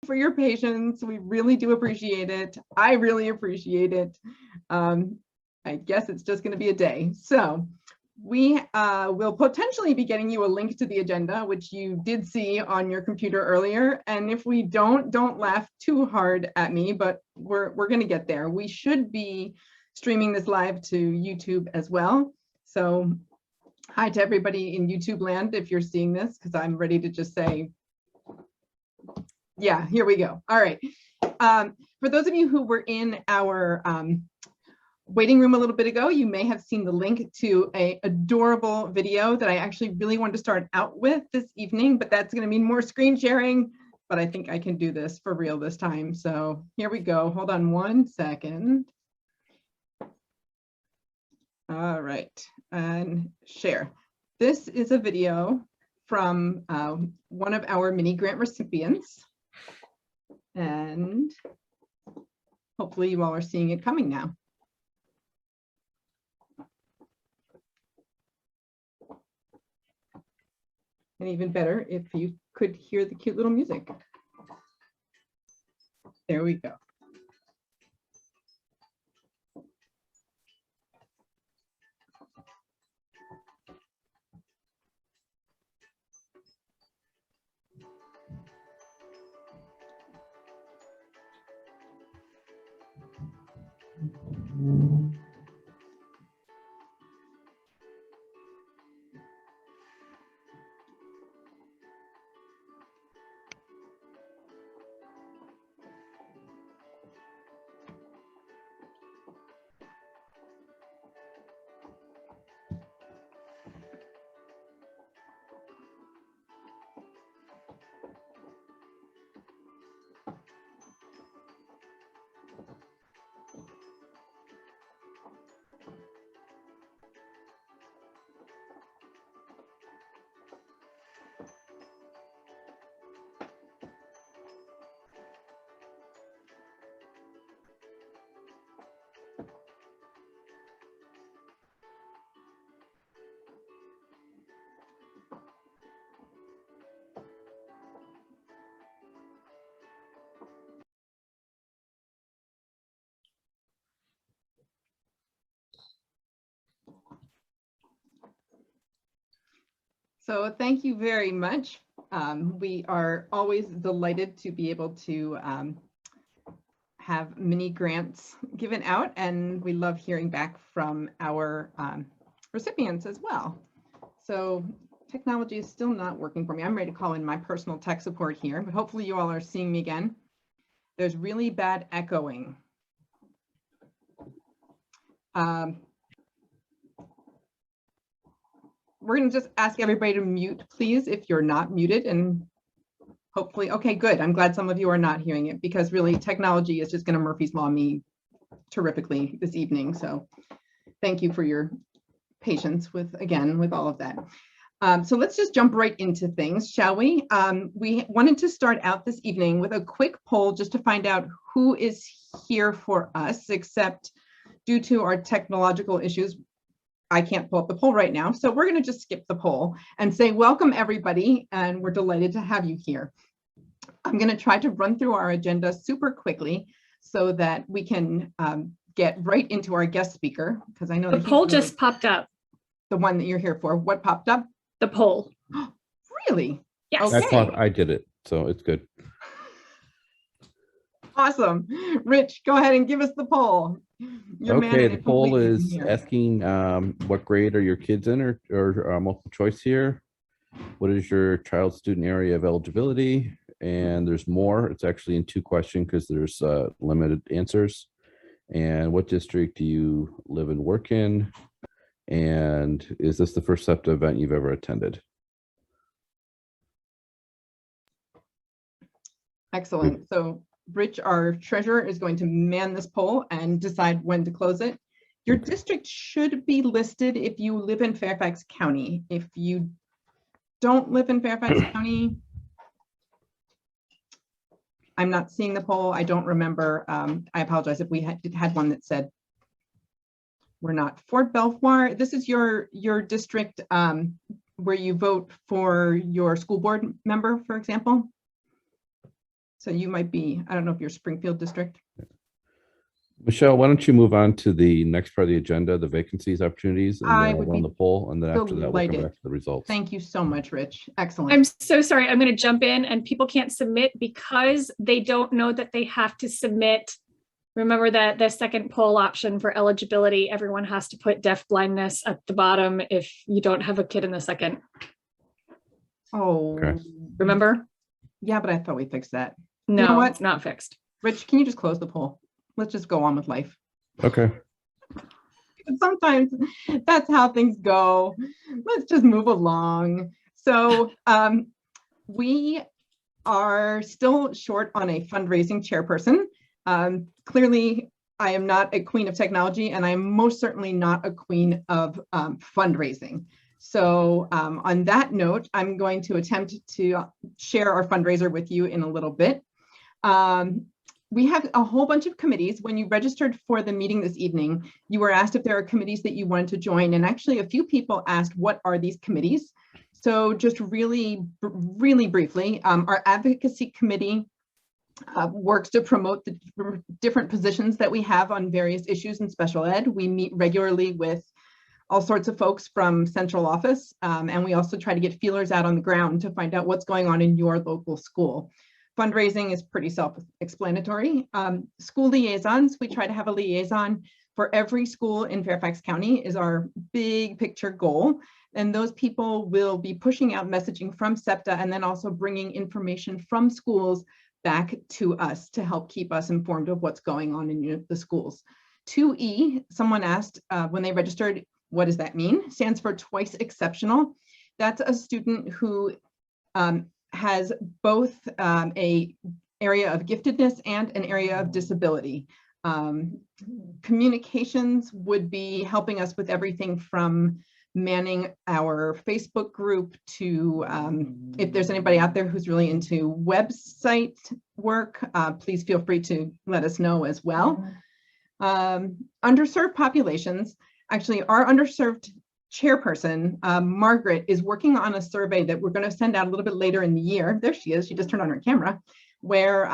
for your patience. We really do appreciate it. I really appreciate it. I guess it's just going to be a day. So we will potentially be getting you a link to the agenda, which you did see on your computer earlier. And if we don't laugh too hard at me, but we're going to get there. We should be streaming this live to YouTube as well. So hi to everybody in YouTube land if you're seeing this, because I'm ready to just say, yeah, here we go. All right. For those of you who were in our waiting room a little bit ago, you may have seen the link to an adorable video that I actually really wanted to start out with this evening, but that's going to mean more screen sharing, but I think I can do this for real this time. So here we go. Hold on one second. All right, and share. This is a video from one of our mini grant recipients, and hopefully you all are seeing it coming now. And even better if you could hear the cute little music. There we go. So thank you very much. We are always delighted to be able to have mini grants given out, and we love hearing back from our recipients as well. So technology is still not working for me. I'm ready to call in my personal tech support here, but hopefully you all are seeing me again. There's really bad echoing. We're going to just ask everybody to mute, please, if you're not muted, and hopefully, okay, good. I'm glad some of you are not hearing it, because really technology is just going to Murphy's Law me terrifically this evening. So thank you for your patience with all of that. So let's just jump right into things, shall we? We wanted to start out this evening with a quick poll just to find out who is here for us, except due to our technological issues, I can't pull up the poll right now. So we're going to just skip the poll and say welcome everybody, and we're delighted to have you here. I'm going to try to run through our agenda super quickly so that we can get right into our guest speaker, because I know the poll just popped up. The one that you're here for. What popped up? The poll. Really? Yes. Okay. I did it, so it's good. Awesome. Rich, go ahead and give us the poll. Okay, the poll is asking what grade are your kids in, or multiple choice here. What is your child's student area of eligibility? And there's more. It's actually in two questions because there's limited answers. And what district do you live and work in? And is this the first SEPTA event you've ever attended? Excellent. So Rich, our treasurer, is going to man this poll and decide when to close it. Your district should be listed if you live in Fairfax County. If you don't live in Fairfax County, I'm not seeing the poll. I don't remember. I apologize if we had one that said we're not. Fort Belvoir, this is your district where you vote for your school board member, for example. So you might be, I don't know if you're Springfield district. Michelle, why don't you move on to the next part of the agenda, the vacancies, opportunities, and I then would I'll run be the poll, and then after that, we'll come delighted. back to the results. Thank you so much, Rich. Excellent. I'm so sorry. I'm going to jump in, and people can't submit because they don't know that they have to submit. Remember that the second poll option for eligibility, everyone has to put deaf blindness at the bottom if you don't have a kid in the second. Oh, Okay. Remember? yeah, but I thought we fixed that. No, know what? it's not fixed. Rich, can you just close the poll? Let's just go on with life. Okay. Sometimes that's how things go. Let's just move along. So we are still short on a fundraising chairperson. Clearly, I am not a queen of technology, and I'm most certainly not a queen of fundraising. So on that note, I'm going to attempt to share our fundraiser with you in a little bit. We have a whole bunch of committees. When you registered for the meeting this evening, you were asked if there are committees that you wanted to join. And actually a few people asked, what are these committees? So just really briefly, our advocacy committee works to promote the different positions that we have on various issues in special ed. We meet regularly with all sorts of folks from central office. And we also try to get feelers out on the ground to find out what's going on in your local school. Fundraising is pretty self-explanatory. School liaisons, we try to have a liaison for every school in Fairfax County is our big picture goal. And those people will be pushing out messaging from SEPTA and then also bringing information from schools back to us to help keep us informed of what's going on in the schools. 2E, someone asked when they registered, what does that mean? Stands for twice exceptional. That's a student who has both a area of giftedness and an area of disability. Communications would be helping us with everything from manning our Facebook group to if there's anybody out there who's really into website work, please feel free to let us know as well. Underserved populations, actually our underserved chairperson, Margaret, is working on a survey that we're going to send out a little bit later in the year. There she is. She just turned on her camera, where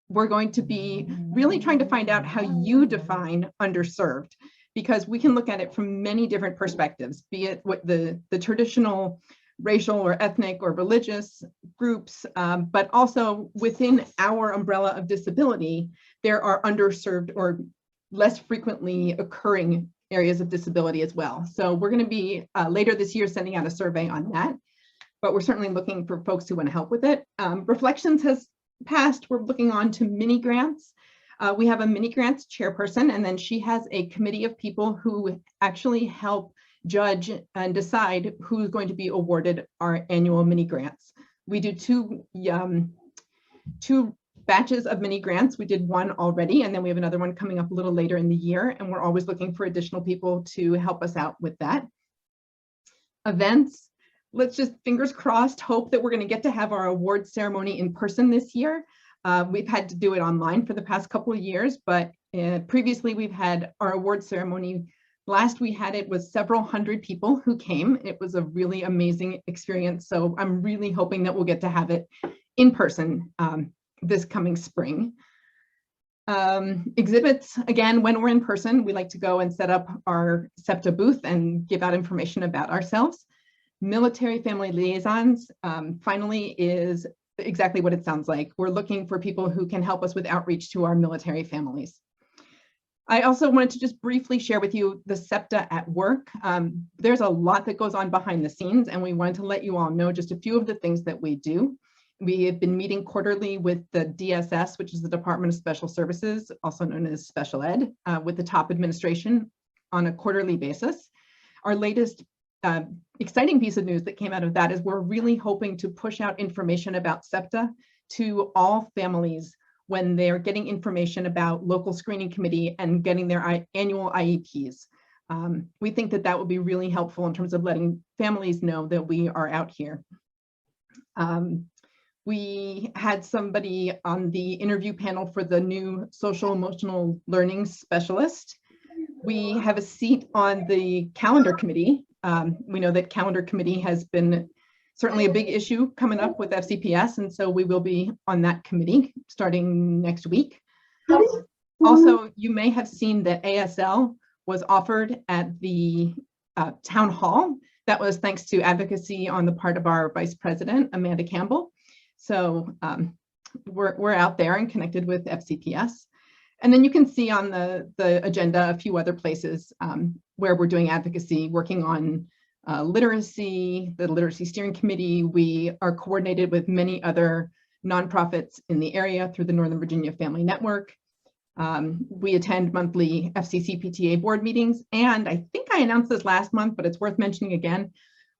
we're going to be really trying to find out how you define underserved, because we can look at it from many different perspectives, be it what the traditional racial or ethnic or religious groups, but also within our umbrella of disability, there are underserved or less frequently occurring areas of disability as well. So we're going to be later this year sending out a survey on that, but we're certainly looking for folks who want to help with it. Reflections has passed. We're looking on to mini grants. We have a mini grants chairperson, and then she has a committee of people who actually help judge and decide who's going to be awarded our annual mini grants. We do two batches of mini grants. We did one already, and then we have another one coming up a little later in the year, and we're always looking for additional people to help us out with that. Events, let's just fingers crossed, hope that we're going to get to have our award ceremony in person this year. We've had to do it online for the past couple of years, but previously we've had our award ceremony. Last we had it was several hundred people who came. It was a really amazing experience. So I'm really hoping that we'll get to have it in person this coming spring. Exhibits, again, when we're in person, we like to go and set up our SEPTA booth and give out information about ourselves. Military family liaisons, finally, is exactly what it sounds like. We're looking for people who can help us with outreach to our military families. I also wanted to just briefly share with you the SEPTA at work. There's a lot that goes on behind the scenes, and we wanted to let you all know just a few of the things that we do. We have been meeting quarterly with the DSS, which is the Department of Special Services, also known as Special Ed, with the top administration on a quarterly basis. Our latest exciting piece of news that came out of that is we're really hoping to push out information about SEPTA to all families when they're getting information about local screening committee and getting their annual IEPs. We think that that would be really helpful in terms of letting families know that we are out here. We had somebody on the interview panel for the new social emotional learning specialist. We have a seat on the calendar committee. We know that calendar committee has been certainly a big issue coming up with FCPS, and so we will be on that committee starting next week. Also, you may have seen that ASL was offered at the town hall. That was thanks to advocacy on the part of our Vice President, Amanda Campbell. So we're out there and connected with FCPS. And then you can see on the agenda a few other places where we're doing advocacy, working on literacy, the Literacy Steering Committee. We are coordinated with many other nonprofits in the area through the Northern Virginia Family Network. We attend monthly FCC PTA board meetings, and I think I announced this last month, but it's worth mentioning again.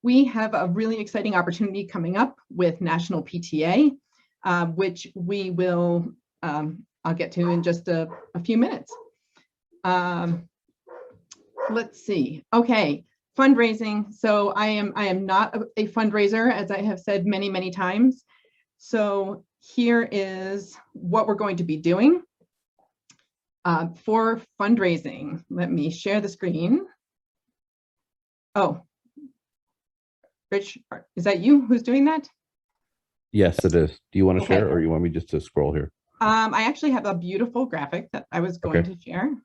We have a really exciting opportunity coming up with National PTA, which we will, I'll get to in just a few minutes. Let's see. Okay, fundraising. So I am not a fundraiser, as I have said many, many times. So here is what we're going to be doing. For fundraising, let me share the screen. Oh, Rich, is that you who's doing that? Yes, it is. Do you want to Okay. share, or you want me just to scroll here? I actually have a beautiful graphic that I was going to share.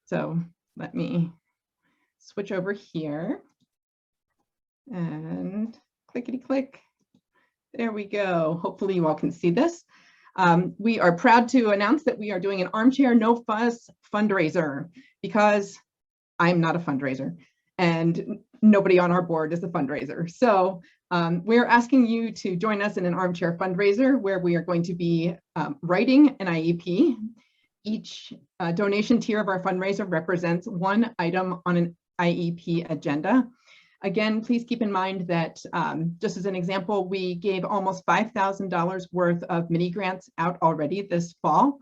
So let me switch over here and clickety click. There we go. Hopefully you all can see this. We are proud to announce that we are doing an armchair, no fuss fundraiser, because I'm not a fundraiser and nobody on our board is a fundraiser. So we're asking you to join us in an armchair fundraiser where we are going to be writing an IEP. Each donation tier of our fundraiser represents one item on an IEP agenda. Again, please keep in mind that just as an example, we gave almost $5,000 worth of mini grants out already this fall.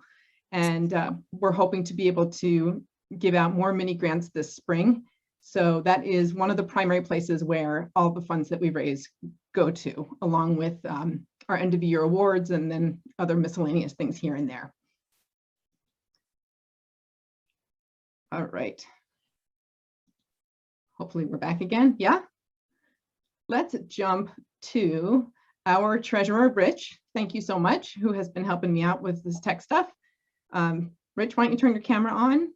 And we're hoping to be able to give out more mini grants this spring. So that is one of the primary places where all the funds that we raise go to, along with our end of year awards and then other miscellaneous things here and there. All right. Hopefully we're back again. Yeah. Let's jump to our treasurer, Rich. Thank you so much, who has been helping me out with this tech stuff. Rich, why don't you turn your camera on?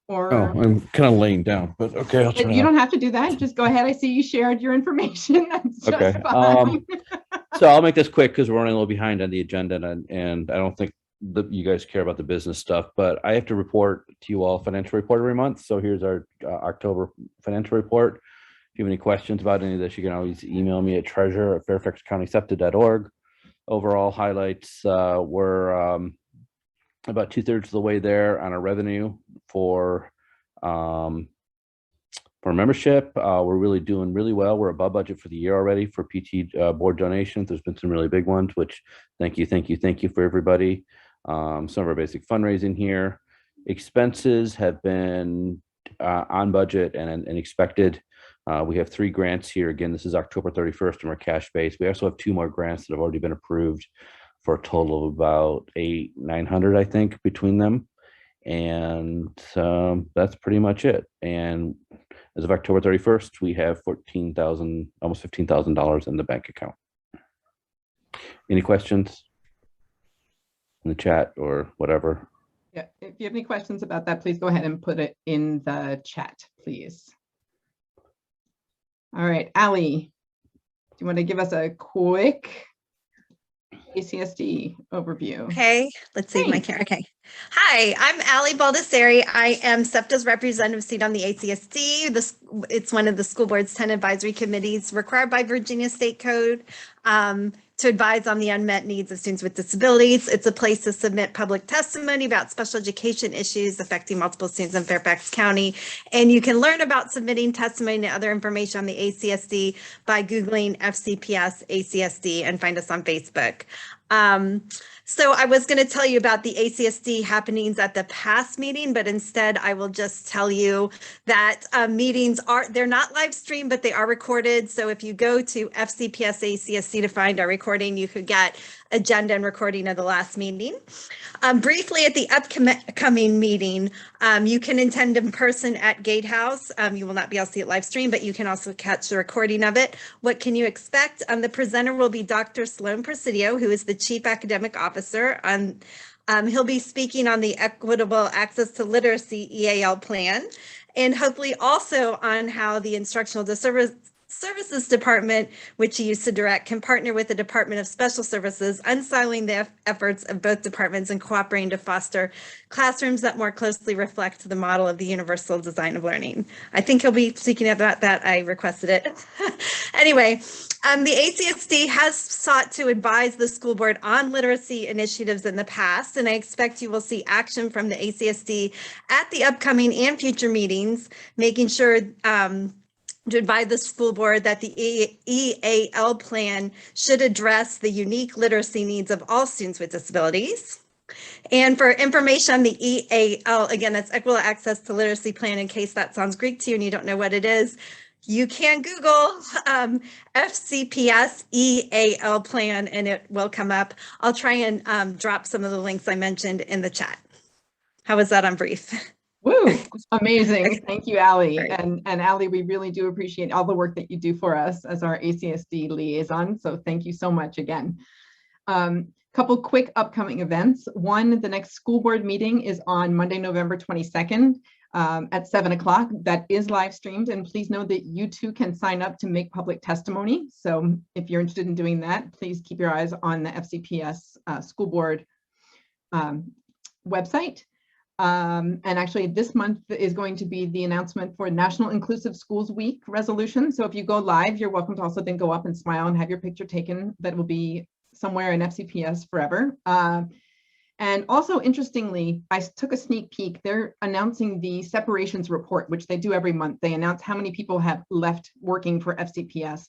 Or I'm kind of laying down, but okay, I'll try. You don't have to do that. Just go ahead. I see you shared your information. That's just Okay. fine. So I'll make this quick because we're running a little behind on the agenda, and I don't think that you guys care about the business stuff, but I have to report to you all financial report every month. So here's our October financial report. If you have any questions about any of this, you can always email me at treasurer@fairfaxcountysepta.org. Overall highlights, we're about 2/3 of the way there on our revenue for membership. We're really doing really well. We're above budget for the year already for PT board donations. There's been some really big ones, which thank you for everybody. Some of our basic fundraising here. Expenses have been on budget and expected. We have 3 grants here. Again, this is October 31st and we're cash based. We also have 2 more grants that have already been approved for a total of about $800-900, I think, between them. And that's pretty much it. And as of October 31st, we have $14,000, almost $15,000 in the bank account. Any questions in the chat or whatever? Yeah, if you have any questions about that, please go ahead and put it in the chat, please. All right, Allie, do you want to give us a quick ACSD overview? Okay, let's see my camera. Okay. Hi, I'm Allie Baldessari. I am SEPTA's representative seat on the ACSD. It's one of the school board's 10 advisory committees required by Virginia State Code to advise on the unmet needs of students with disabilities. It's a place to submit public testimony about special education issues affecting multiple students in Fairfax County. And you can learn about submitting testimony and other information on the ACSD by Googling FCPS ACSD and find us on Facebook. So I was going to tell you about the ACSD happenings at the past meeting, but instead I will just tell you that meetings they're not live streamed, but they are recorded. So if you go to FCPS ACSD to find our recording, you could get agenda and recording of the last meeting. Briefly, at the upcoming meeting, you can attend in person at Gatehouse. You will not be able to see it live stream, but you can also catch the recording of it. What can you expect? The presenter will be Dr. Sloan Presidio, who is the Chief Academic Officer. He'll be speaking on the Equitable Access to Literacy EAL plan, and hopefully also on how the Instructional Services Department, which he used to direct, can partner with the Department of Special Services, unsiloing the efforts of both departments and cooperating to foster classrooms that more closely reflect the model of the universal design of learning. I think he'll be speaking about that. I requested it. Anyway, the ACSD has sought to advise the school board on literacy initiatives in the past, and I expect you will see action from the ACSD at the upcoming and future meetings, making sure to advise the school board that the EAL plan should address the unique literacy needs of all students with disabilities. And for information on the EAL, again, that's Equitable Access to Literacy Plan, in case that sounds Greek to you and you don't know what it is, you can Google FCPS EAL plan and it will come up. I'll try and drop some of the links I mentioned in the chat. How was that on brief? Woo, amazing. Okay. Thank you, Allie. Great. And Allie, we really do appreciate all the work that you do for us as our ACSD liaison. So thank you so much again. Couple quick upcoming events. One, the next school board meeting is on Monday, November 22nd at 7 o'clock. That is live streamed. And please know that you too can sign up to make public testimony. So if you're interested in doing that, please keep your eyes on the FCPS school board website. And actually this month is going to be the announcement for National Inclusive Schools Week resolution. So if you go live, you're welcome to also then go up and smile and have your picture taken. That will be somewhere in FCPS forever. And also interestingly, I took a sneak peek. They're announcing the separations report, which they do every month. They announce how many people have left working for FCPS.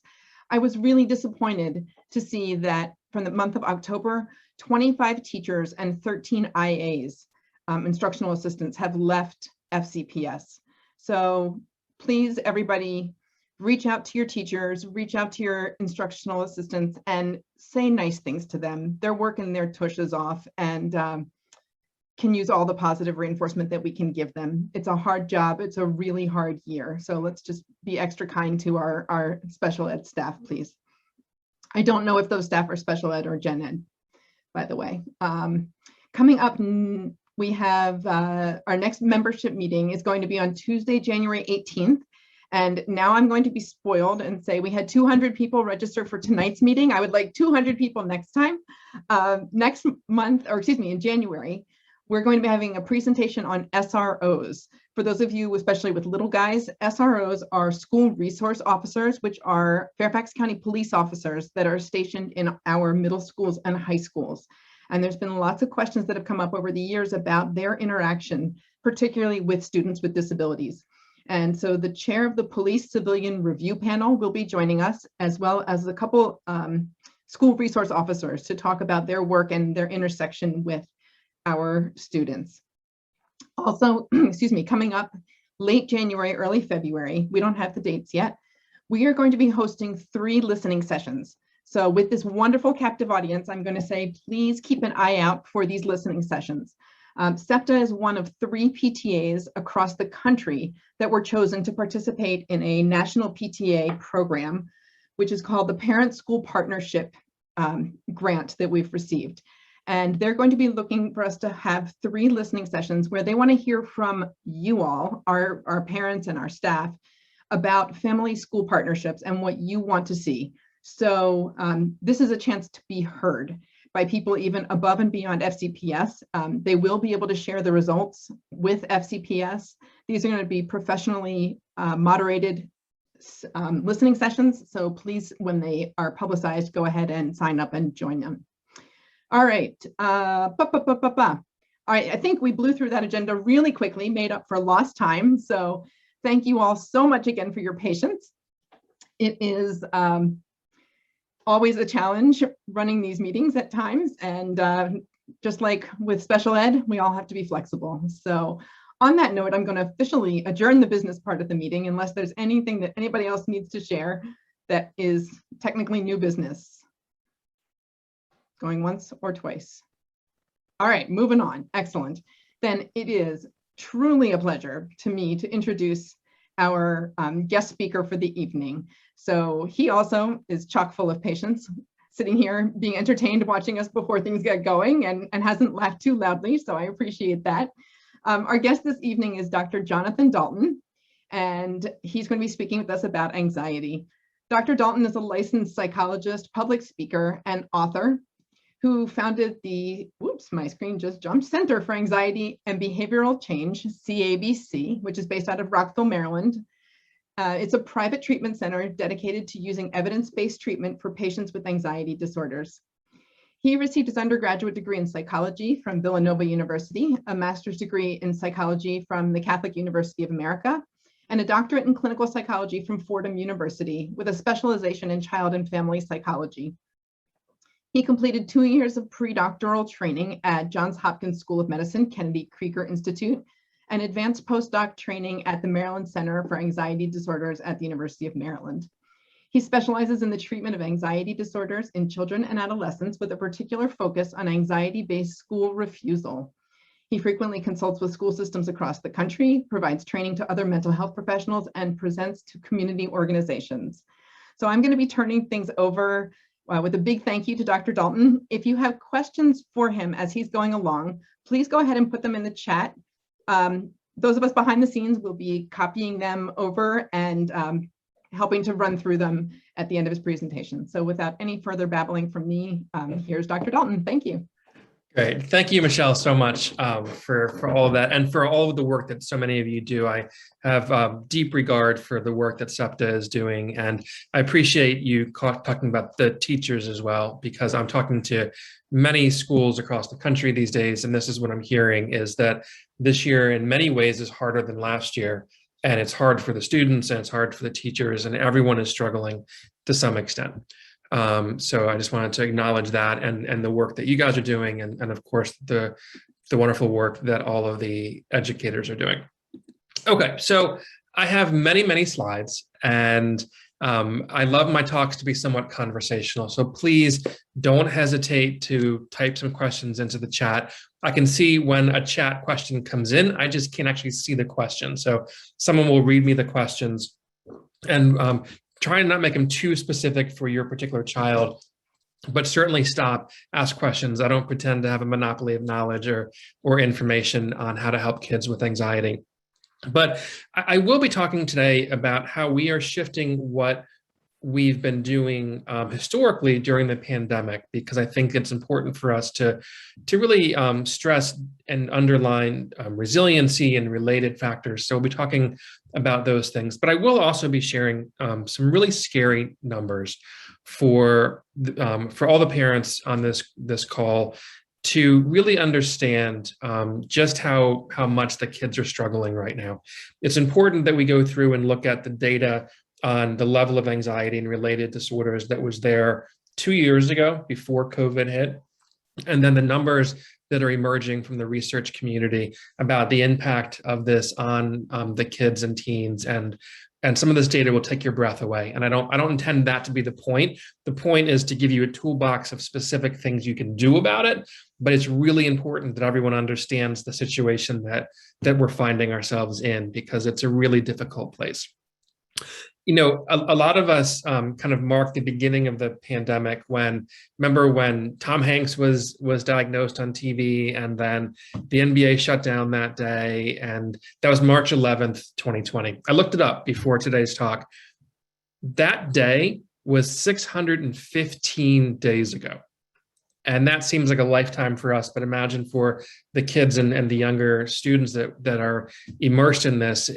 I was really disappointed to see that from the month of October, 25 teachers and 13 IAs, instructional assistants, have left FCPS. So please, everybody, reach out to your teachers, reach out to your instructional assistants and say nice things to them. They're working their tushes off and can use all the positive reinforcement that we can give them. It's a hard job. It's a really hard year. So let's just be extra kind to our special ed staff, please. I don't know if those staff are special ed or gen ed, by the way. Coming up, we have our next membership meeting is going to be on Tuesday, January 18th. And now I'm going to be spoiled and say we had 200 people register for tonight's meeting. I would like 200 people next time. Next month, or excuse me, in January, we're going to be having a presentation on SROs. For those of you, especially with little guys, SROs are school resource officers, which are Fairfax County police officers that are stationed in our middle schools and high schools. And there's been lots of questions that have come up over the years about their interaction, particularly with students with disabilities. And so the chair of the Police Civilian Review Panel will be joining us, as well as a couple school resource officers to talk about their work and their intersection with our students. Also, excuse me, coming up late January, early February, we don't have the dates yet, we are going to be hosting 3 listening sessions. So with this wonderful captive audience, I'm going to say, please keep an eye out for these listening sessions. SEPTA is one of 3 PTAs across the country that were chosen to participate in a national PTA program, which is called the Parent School Partnership grant that we've received. And they're going to be looking for us to have 3 listening sessions where they want to hear from you all, our parents and our staff, about family school partnerships and what you want to see. So this is a chance to be heard by people even above and beyond FCPS. They will be able to share the results with FCPS. These are going to be professionally moderated listening sessions. So please, when they are publicized, go ahead and sign up and join them. All right. All right, I think we blew through that agenda really quickly, made up for lost time. So thank you all so much again for your patience. It is always a challenge running these meetings at times. And just like with special ed, we all have to be flexible. So on that note, I'm going to officially adjourn the business part of the meeting unless there's anything that anybody else needs to share that is technically new business. Going once or twice. All right, moving on. Excellent. Then it is truly a pleasure to me to introduce our guest speaker for the evening. So he also is chock full of patience, sitting here being entertained watching us before things get going and hasn't laughed too loudly, so I appreciate that. Our guest this evening is Dr. Jonathon Dalton, and he's going to be speaking with us about anxiety. Dr. Dalton is a licensed psychologist, public speaker, and author who founded the, whoops, my screen just jumped, Center for Anxiety and Behavioral Change, CABC, which is based out of Rockville, Maryland. It's a private treatment center dedicated to using evidence-based treatment for patients with anxiety disorders. He received his undergraduate degree in psychology from Villanova University, a master's degree in psychology from the Catholic University of America, and a doctorate in clinical psychology from Fordham University with a specialization in child and family psychology. He completed 2 years of pre-doctoral training at Johns Hopkins School of Medicine, Kennedy Krieger Institute, and advanced postdoc training at the Maryland Center for Anxiety Disorders at the University of Maryland. He specializes in the treatment of anxiety disorders in children and adolescents with a particular focus on anxiety-based school refusal. He frequently consults with school systems across the country, provides training to other mental health professionals, and presents to community organizations. So I'm going to be turning things over with a big thank you to Dr. Dalton. If you have questions for him as he's going along, please go ahead and put them in the chat. Those of us behind the scenes will be copying them over and helping to run through them at the end of his presentation. So without any further babbling from me, here's Dr. Dalton. Thank you. Great. Thank you, Michelle, so much for all of that and for all of the work that so many of you do. I have deep regard for the work that SEPTA is doing, and I appreciate you talking about the teachers as well, because I'm talking to many schools across the country these days, and this is what I'm hearing is that this year in many ways is harder than last year, and it's hard for the students and it's hard for the teachers, and everyone is struggling to some extent. So I just wanted to acknowledge that and the work that you guys are doing, and of course the wonderful work that all of the educators are doing. Okay, so I have many slides, and I love my talks to be somewhat conversational. So please don't hesitate to type some questions into the chat. I can see when a chat question comes in, I just can't actually see the question. So someone will read me the questions, and try and not make them too specific for your particular child, but certainly stop, ask questions. I don't pretend to have a monopoly of knowledge or information on how to help kids with anxiety. But I will be talking today about how we are shifting what we've been doing historically during the pandemic, because I think it's important for us to really stress and underline resiliency and related factors. So we'll be talking about those things, but I will also be sharing some really scary numbers for all the parents on this call to really understand just how much the kids are struggling right now. It's important that we go through and look at the data on the level of anxiety and related disorders that was there 2 years ago before COVID hit, and then the numbers that are emerging from the research community about the impact of this on the kids and teens, and some of this data will take your breath away. And I don't intend that to be the point. The point is to give you a toolbox of specific things you can do about it, but it's really important that everyone understands the situation that we're finding ourselves in, because it's a really difficult place. You know, a lot of us kind of marked the beginning of the pandemic remember when Tom Hanks was diagnosed on TV, and then the NBA shut down that day, and that was March 11th, 2020. I looked it up before today's talk. That day was 615 days ago. And that seems like a lifetime for us, but imagine for the kids and the younger students that are immersed in this,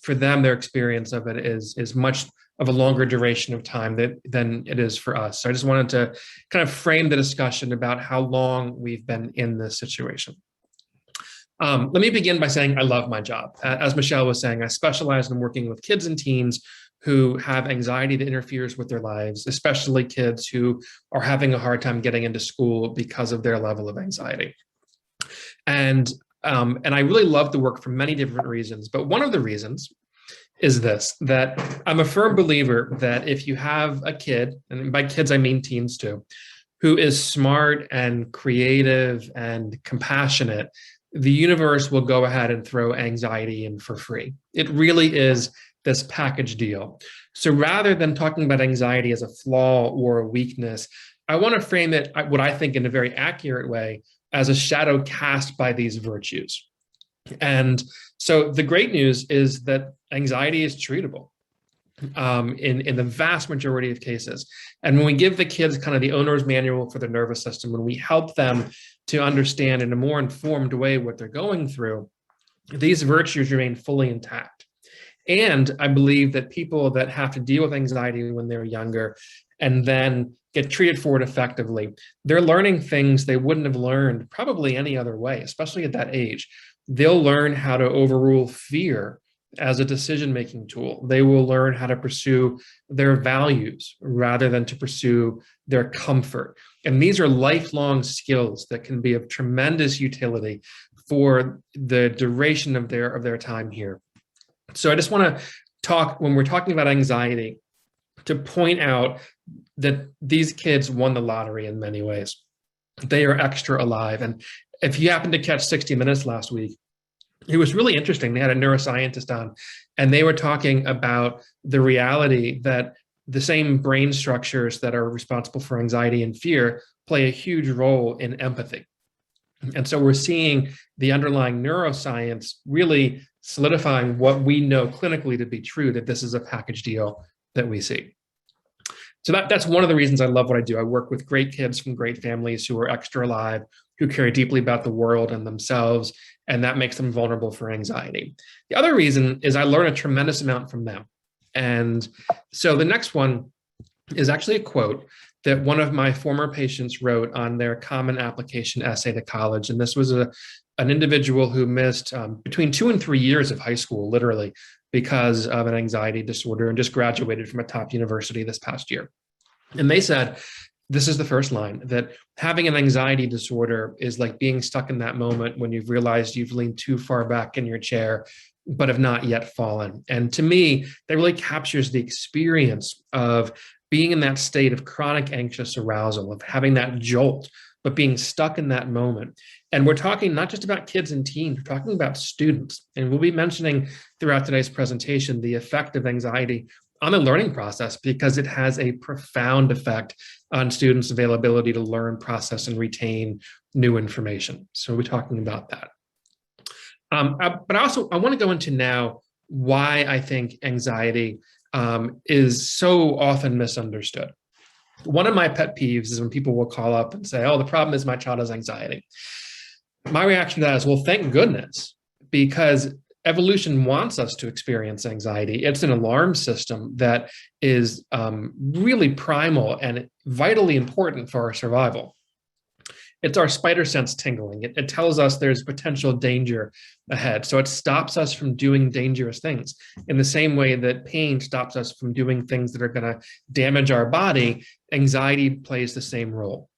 for them, their experience of it is much of a longer duration of time than it is for us. So I just wanted to kind of frame the discussion about how long we've been in this situation. Let me begin by saying I love my job. As Michelle was saying, I specialize in working with kids and teens who have anxiety that interferes with their lives, especially kids who are having a hard time getting into school because of their level of anxiety. And I really love the work for many different reasons, but one of the reasons is this, that I'm a firm believer that if you have a kid, and by kids I mean teens too, who is smart and creative and compassionate, the universe will go ahead and throw anxiety in for free. It really is this package deal. So rather than talking about anxiety as a flaw or a weakness, I want to frame it, what I think in a very accurate way, as a shadow cast by these virtues. And so the great news is that anxiety is treatable in the vast majority of cases. And when we give the kids kind of the owner's manual for the nervous system, when we help them to understand in a more informed way what they're going through, these virtues remain fully intact. And I believe that people that have to deal with anxiety when they're younger and then get treated for it effectively, they're learning things they wouldn't have learned probably any other way, especially at that age. They'll learn how to overrule fear as a decision-making tool. They will learn how to pursue their values rather than to pursue their comfort. And these are lifelong skills that can be of tremendous utility for the duration of their time here. So I just want to talk, when we're talking about anxiety, to point out that these kids won the lottery in many ways. They are extra alive. And if you happened to catch 60 Minutes last week, it was really interesting. They had a neuroscientist on, and they were talking about the reality that the same brain structures that are responsible for anxiety and fear play a huge role in empathy. And so we're seeing the underlying neuroscience really solidifying what we know clinically to be true, that this is a package deal that we see. So that's one of the reasons I love what I do. I work with great kids from great families who are extra alive, who care deeply about the world and themselves, and that makes them vulnerable for anxiety. The other reason is I learn a tremendous amount from them. And so the next one is actually a quote that one of my former patients wrote on their common application essay to college. And this was an individual who missed between 2 and 3 years of high school, literally, because of an anxiety disorder, and just graduated from a top university this past year. And they said, this is the first line, that having an anxiety disorder is like being stuck in that moment when you've realized you've leaned too far back in your chair, but have not yet fallen. And to me, that really captures the experience of being in that state of chronic anxious arousal, of having that jolt, but being stuck in that moment. And we're talking not just about kids and teens, we're talking about students. And we'll be mentioning throughout today's presentation the effect of anxiety on the learning process, because it has a profound effect on students' availability to learn, process, and retain new information. So we'll be talking about that. But also, I want to go into now why I think anxiety is so often misunderstood. One of my pet peeves is when people will call up and say, oh, the problem is my child has anxiety. My reaction to that is, well, thank goodness, because evolution wants us to experience anxiety. It's an alarm system that is really primal and vitally important for our survival. It's our spider sense tingling. It tells us there's potential danger ahead. So it stops us from doing dangerous things. In the same way that pain stops us from doing things that are going to damage our body, anxiety plays the same role.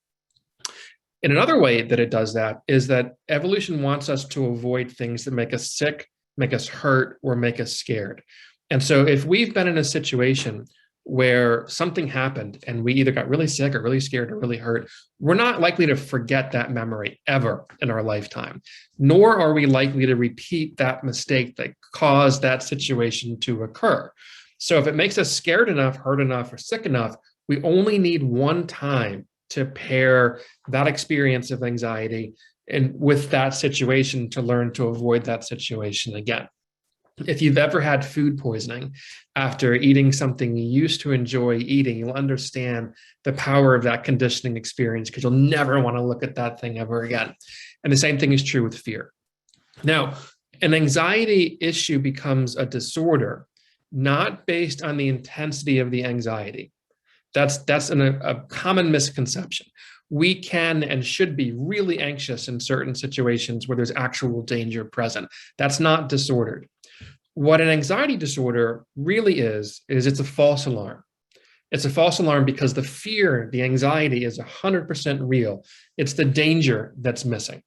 In another way that it does that is that evolution wants us to avoid things that make us sick, make us hurt, or make us scared. And so if we've been in a situation where something happened and we either got really sick or really scared or really hurt, we're not likely to forget that memory ever in our lifetime, nor are we likely to repeat that mistake that caused that situation to occur. So if it makes us scared enough, hurt enough, or sick enough, we only need one time to pair that experience of anxiety and with that situation to learn to avoid that situation again. If you've ever had food poisoning after eating something you used to enjoy eating, you'll understand the power of that conditioning experience, because you'll never want to look at that thing ever again. And the same thing is true with fear. Now, an anxiety issue becomes a disorder, not based on the intensity of the anxiety. That's a common misconception. We can and should be really anxious in certain situations where there's actual danger present. That's not disordered. What an anxiety disorder really is it's a false alarm. It's a false alarm because the fear, the anxiety is 100% real. It's the danger that's missing.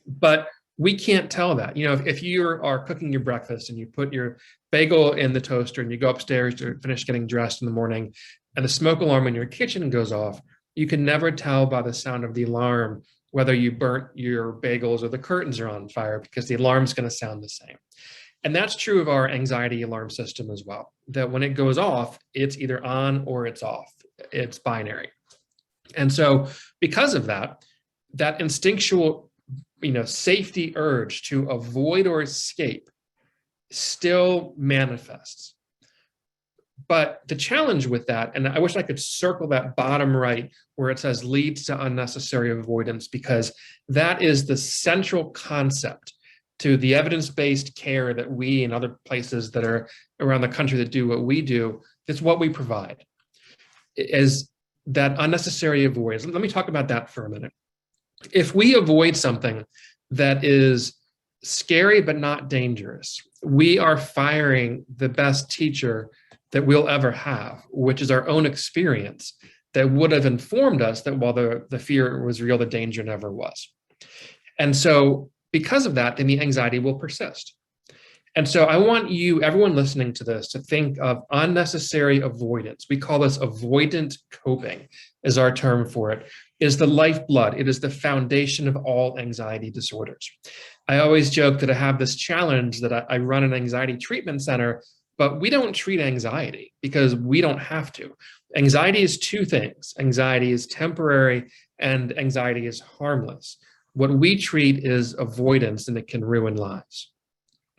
But we can't tell that. You know, if you are cooking your breakfast and you put your bagel in the toaster and you go upstairs to finish getting dressed in the morning and the smoke alarm in your kitchen goes off, you can never tell by the sound of the alarm whether you burnt your bagels or the curtains are on fire, because the alarm is going to sound the same. And that's true of our anxiety alarm system as well, that when it goes off, it's either on or it's off. It's binary. And so because of that, that instinctual, safety urge to avoid or escape still manifests. But the challenge with that, and I wish I could circle that bottom right where it says leads to unnecessary avoidance, because that is the central concept to the evidence-based care that we and other places that are around the country that do what we do, it's what we provide, is that unnecessary avoidance. Let me talk about that for a minute. If we avoid something that is scary but not dangerous, we are firing the best teacher that we'll ever have, which is our own experience that would have informed us that while the fear was real, the danger never was. And so because of that, then the anxiety will persist. And so I want you, everyone listening to this, to think of unnecessary avoidance. We call this avoidant coping, is our term for it, is the lifeblood. It is the foundation of all anxiety disorders. I always joke that I have this challenge that I run an anxiety treatment center, but we don't treat anxiety because we don't have to. Anxiety is two things. Anxiety is temporary and anxiety is harmless. What we treat is avoidance, and it can ruin lives.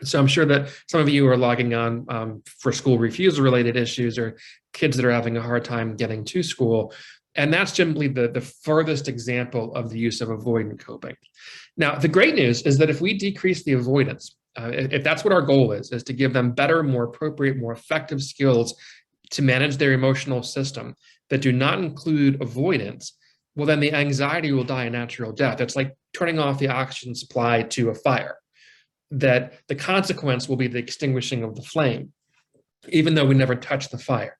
So I'm sure that some of you are logging on for school refusal related issues or kids that are having a hard time getting to school. And that's generally the furthest example of the use of avoidant coping. Now, the great news is that if we decrease the avoidance, if that's what our goal is to give them better, more appropriate, more effective skills to manage their emotional system that do not include avoidance, well, then the anxiety will die a natural death. It's like turning off the oxygen supply to a fire, that the consequence will be the extinguishing of the flame, even though we never touch the fire.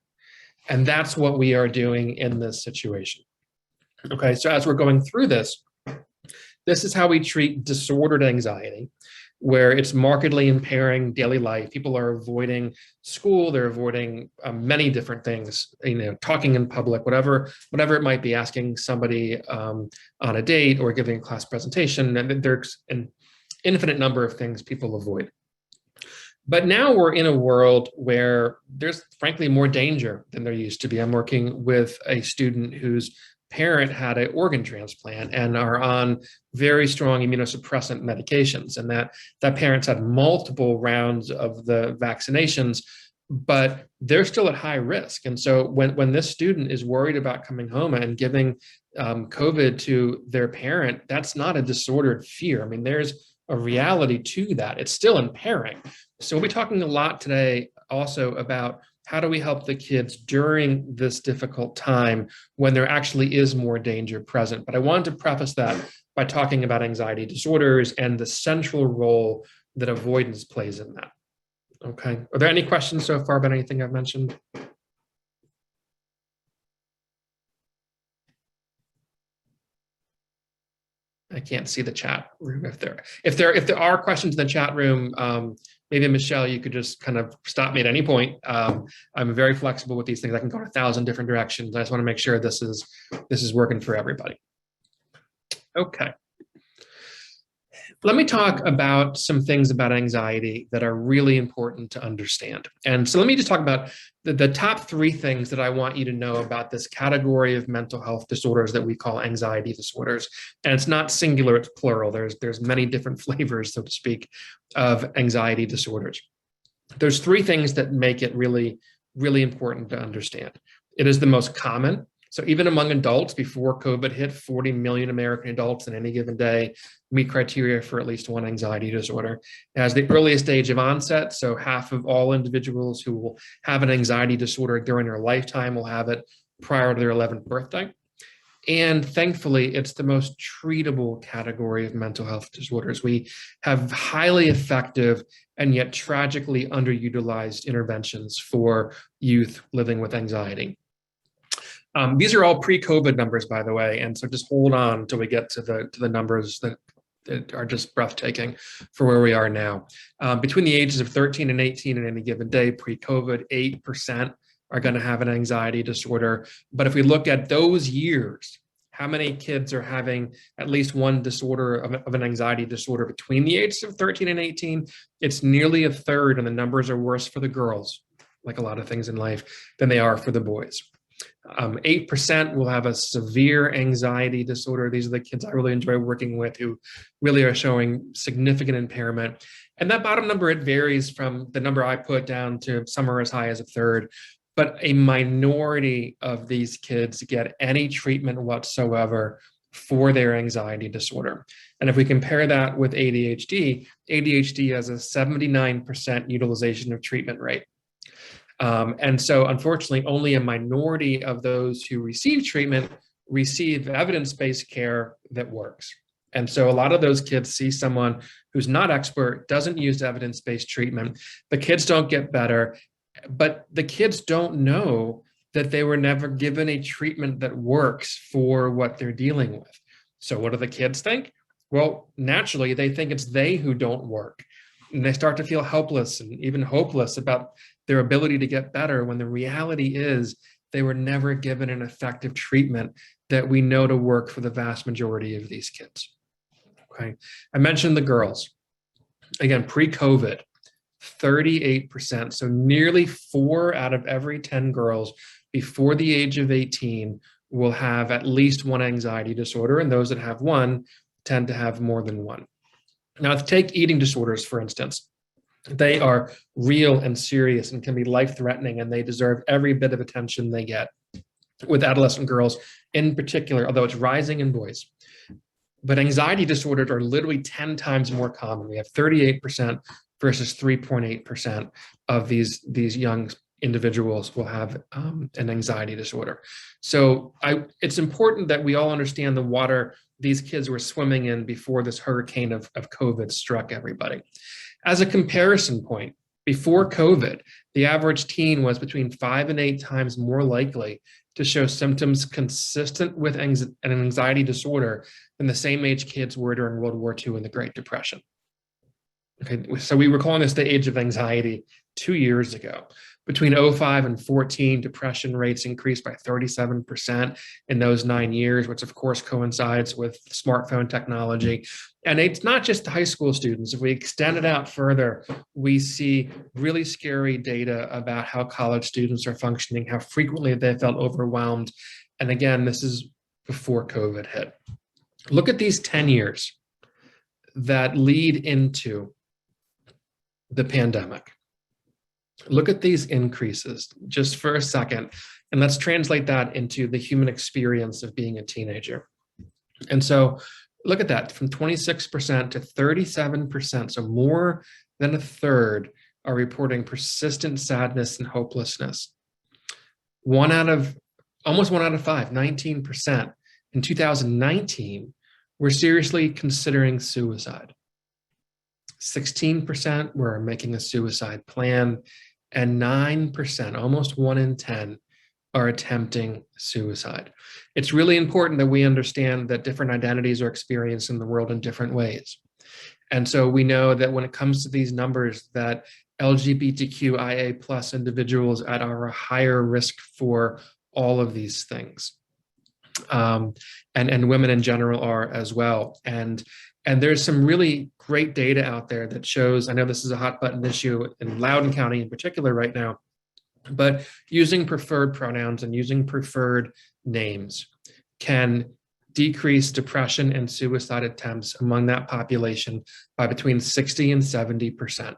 And that's what we are doing in this situation. Okay, so as we're going through this, this is how we treat disordered anxiety, where it's markedly impairing daily life. People are avoiding school, they're avoiding many different things, talking in public, whatever it might be, asking somebody on a date or giving a class presentation. And there's an infinite number of things people avoid. But now we're in a world where there's frankly more danger than there used to be. I'm working with a student whose parent had an organ transplant and are on very strong immunosuppressant medications, and that parent's had multiple rounds of the vaccinations, but they're still at high risk. And so when this student is worried about coming home and giving COVID to their parent, that's not a disordered fear. I mean, there's a reality to that. It's still impairing. So we'll be talking a lot today also about how do we help the kids during this difficult time when there actually is more danger present. But I wanted to preface that by talking about anxiety disorders and the central role that avoidance plays in that. Okay, are there any questions so far about anything I've mentioned? I can't see the chat room if there are questions in the chat room. Maybe Michelle, you could just kind of stop me at any point. I'm very flexible with these things. I can go in 1,000 different directions. I just want to make sure this is working for everybody. Okay. Let me talk about some things about anxiety that are really important to understand. And so let me just talk about the top 3 things that I want you to know about this category of mental health disorders that we call anxiety disorders. And it's not singular, it's plural. There's many different flavors, so to speak, of anxiety disorders. There's 3 things that make it really, really important to understand. It is the most common. So even among adults, before COVID hit, 40 million American adults in any given day meet criteria for at least one anxiety disorder. It has the earliest age of onset, so half of all individuals who will have an anxiety disorder during their lifetime will have it prior to their 11th birthday. And thankfully, it's the most treatable category of mental health disorders. We have highly effective and yet tragically underutilized interventions for youth living with anxiety. These are all pre-COVID numbers, by the way, and so just hold on until we get to the numbers that are just breathtaking for where we are now. Between the ages of 13 and 18 in any given day, pre-COVID, 8% are going to have an anxiety disorder. But if we look at those years, how many kids are having at least one disorder of an anxiety disorder between the ages of 13 and 18? It's nearly a third, and the numbers are worse for the girls, like a lot of things in life, than they are for the boys. 8% will have a severe anxiety disorder. These are the kids I really enjoy working with who really are showing significant impairment. And that bottom number, it varies from the number I put down to some are as high as a third. But a minority of these kids get any treatment whatsoever for their anxiety disorder. And if we compare that with ADHD, ADHD has a 79% utilization of treatment rate. And so unfortunately, only a minority of those who receive treatment receive evidence-based care that works. And so a lot of those kids see someone who's not expert, doesn't use evidence-based treatment. The kids don't get better, but the kids don't know that they were never given a treatment that works for what they're dealing with. So what do the kids think? Well, naturally, they think it's they who don't work. And they start to feel helpless and even hopeless about their ability to get better, when the reality is they were never given an effective treatment that we know to work for the vast majority of these kids. Okay, I mentioned the girls. Again, pre-COVID, 38%, so nearly 4 out of every 10 girls before the age of 18 will have at least one anxiety disorder, and those that have one tend to have more than one. Now, let's take eating disorders, for instance. They are real and serious and can be life-threatening, and they deserve every bit of attention they get, with adolescent girls in particular, although it's rising in boys. But anxiety disorders are literally 10 times more common. We have 38% versus 3.8% of these young individuals will have an anxiety disorder. So it's important that we all understand the water these kids were swimming in before this hurricane of COVID struck everybody. As a comparison point, before COVID, the average teen was between 5 and 8 times more likely to show symptoms consistent with an anxiety disorder than the same age kids were during World War II and the Great Depression. Okay, so we were calling this the age of anxiety 2 years ago. Between 05 and 14, depression rates increased by 37% in those 9 years, which of course coincides with smartphone technology. And it's not just the high school students. If we extend it out further, we see really scary data about how college students are functioning, how frequently they felt overwhelmed. And again, this is before COVID hit. Look at these 10 years that lead into the pandemic. Look at these increases just for a second, and let's translate that into the human experience of being a teenager. And so look at that, from 26% to 37%, so more than a third are reporting persistent sadness and hopelessness. Almost 1 out of 5, 19% in 2019 were seriously considering suicide. 16% were making a suicide plan, and 9%, almost 1 in 10, are attempting suicide. It's really important that we understand that different identities are experienced in the world in different ways. And so we know that when it comes to these numbers, that LGBTQIA+ individuals are a higher risk for all of these things. And women in general are as well. And there's some really great data out there that shows, I know this is a hot button issue in Loudoun County in particular right now, but using preferred pronouns and using preferred names can decrease depression and suicide attempts among that population by between 60 and 70%.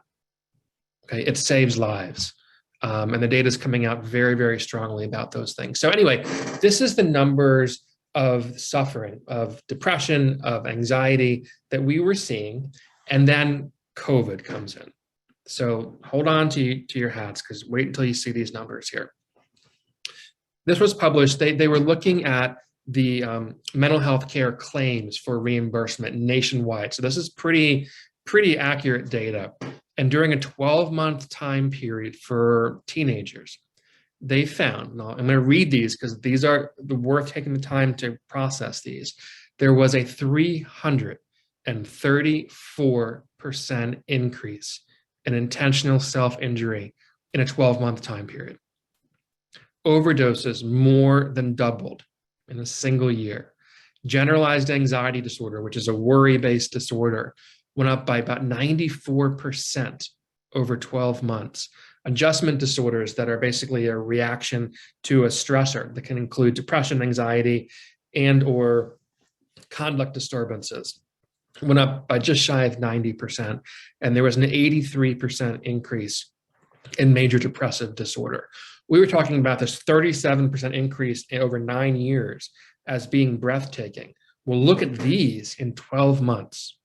Okay, it saves lives. And the data is coming out very, very strongly about those things. So anyway, this is the numbers of suffering, of depression, of anxiety that we were seeing, and then COVID comes in. So hold on to your hats, because wait until you see these numbers here. This was published, they were looking at the mental health care claims for reimbursement nationwide. So this is pretty accurate data. And during a 12-month time period for teenagers, they found, now I'm going to read these because these are worth taking the time to process these. There was a 334% increase in intentional self-injury in a 12-month time period. Overdoses more than doubled in a single year. Generalized anxiety disorder, which is a worry-based disorder, went up by about 94% over 12 months. Adjustment disorders that are basically a reaction to a stressor that can include depression, anxiety, and or conduct disturbances went up by just shy of 90%. And there was an 83% increase in major depressive disorder. We were talking about this 37% increase in over 9 years as being breathtaking. Well, look at these in 12 months.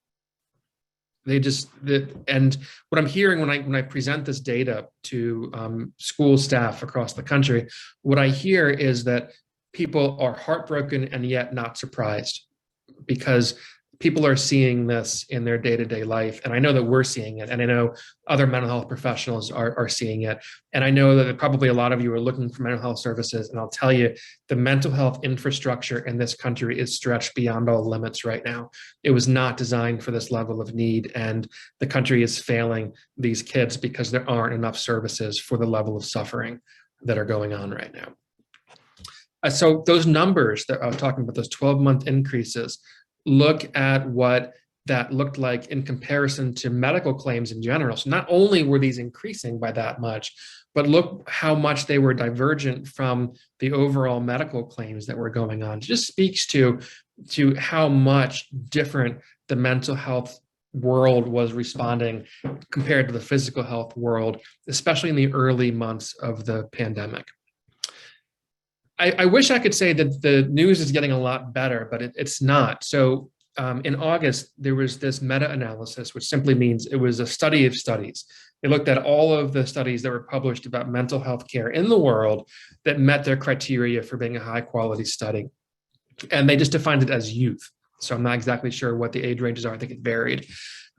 And what I'm hearing when I present this data to school staff across the country, what I hear is that people are heartbroken and yet not surprised, because people are seeing this in their day-to-day life. And I know that we're seeing it. And I know other mental health professionals are seeing it. And I know that probably a lot of you are looking for mental health services. And I'll tell you, the mental health infrastructure in this country is stretched beyond all limits right now. It was not designed for this level of need. And the country is failing these kids because there aren't enough services for the level of suffering that are going on right now. So those numbers that I was talking about, those 12-month increases, look at what that looked like in comparison to medical claims in general. So not only were these increasing by that much, but look how much they were divergent from the overall medical claims that were going on. It just speaks to how much different the mental health world was responding compared to the physical health world, especially in the early months of the pandemic. I wish I could say that the news is getting a lot better, but it's not. So in August, there was this meta-analysis, which simply means it was a study of studies. They looked at all of the studies that were published about mental health care in the world that met their criteria for being a high quality study. And they just defined it as youth. So I'm not exactly sure what the age ranges are. I think it varied.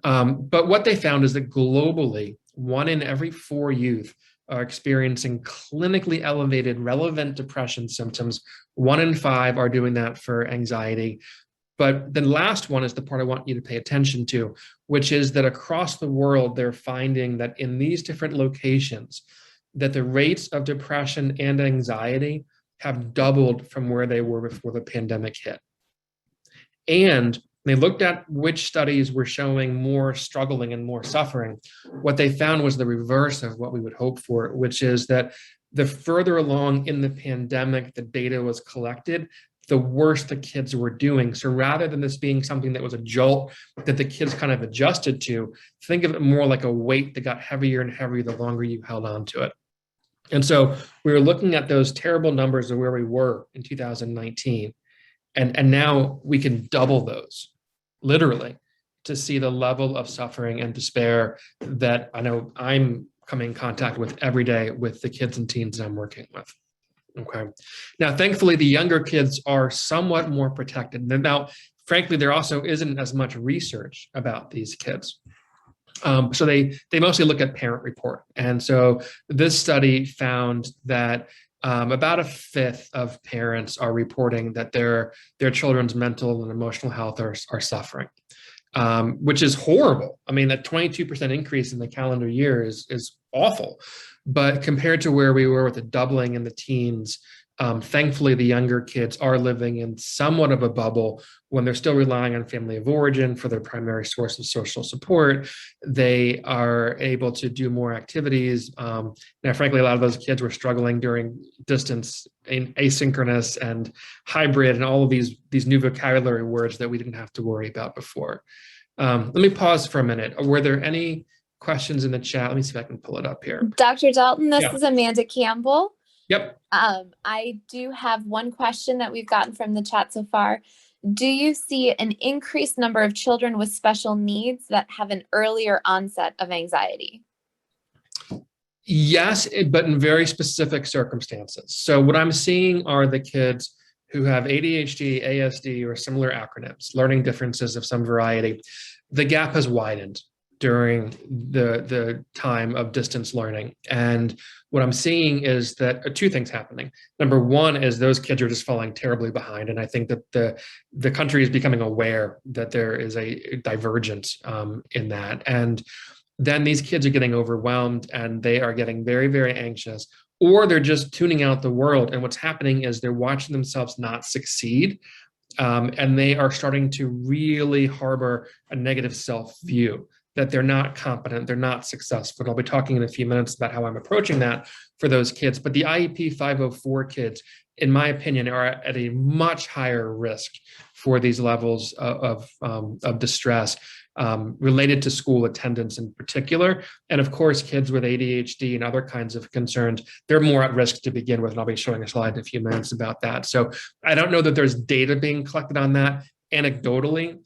But what they found is that globally, 1 in every 4 youth are experiencing clinically elevated relevant depression symptoms. 1 in 5 are doing that for anxiety. But the last one is the part I want you to pay attention to, which is that across the world, they're finding that in these different locations, that the rates of depression and anxiety have doubled from where they were before the pandemic hit. And they looked at which studies were showing more struggling and more suffering. What they found was the reverse of what we would hope for, which is that the further along in the pandemic the data was collected, the worse the kids were doing. So rather than this being something that was a jolt that the kids kind of adjusted to, think of it more like a weight that got heavier and heavier the longer you held on to it. And so we were looking at those terrible numbers of where we were in 2019. And now we can double those, literally, to see the level of suffering and despair that I know I'm coming in contact with every day with the kids and teens that I'm working with. Okay. Now, thankfully, the younger kids are somewhat more protected. Now, frankly, there also isn't as much research about these kids. So they mostly look at parent report. And so this study found that about 1/5 of parents are reporting that their children's mental and emotional health are suffering, which is horrible. I mean, that 22% increase in the calendar year is awful. But compared to where we were with the doubling in the teens, thankfully, the younger kids are living in somewhat of a bubble when they're still relying on family of origin for their primary source of social support. They are able to do more activities. Now, frankly, a lot of those kids were struggling during distance, asynchronous and hybrid, and all of these new vocabulary words that we didn't have to worry about before. Let me pause for a minute. Were there any questions in the chat? Let me see if I can pull it up here. Dr. Dalton, this Yeah. is Amanda Campbell. Yep. I do have one question that we've gotten from the chat so far. Do you see an increased number of children with special needs that have an earlier onset of anxiety? Yes, but in very specific circumstances. So what I'm seeing are the kids who have ADHD, ASD, or similar acronyms, learning differences of some variety, the gap has widened during the time of distance learning. And what I'm seeing is that two things happening. Number one is those kids are just falling terribly behind. And I think that the country is becoming aware that there is a divergence in that. And then these kids are getting overwhelmed and they are getting very, very anxious, or they're just tuning out the world. And what's happening is they're watching themselves not succeed. And they are starting to really harbor a negative self-view, that they're not competent, they're not successful. And I'll be talking in a few minutes about how I'm approaching that for those kids. But the IEP 504 kids, in my opinion, are at a much higher risk for these levels of distress related to school attendance in particular. And of course, kids with ADHD and other kinds of concerns, they're more at risk to begin with. And I'll be showing a slide in a few minutes about that. So I don't know that there's data being collected on that. Anecdotally,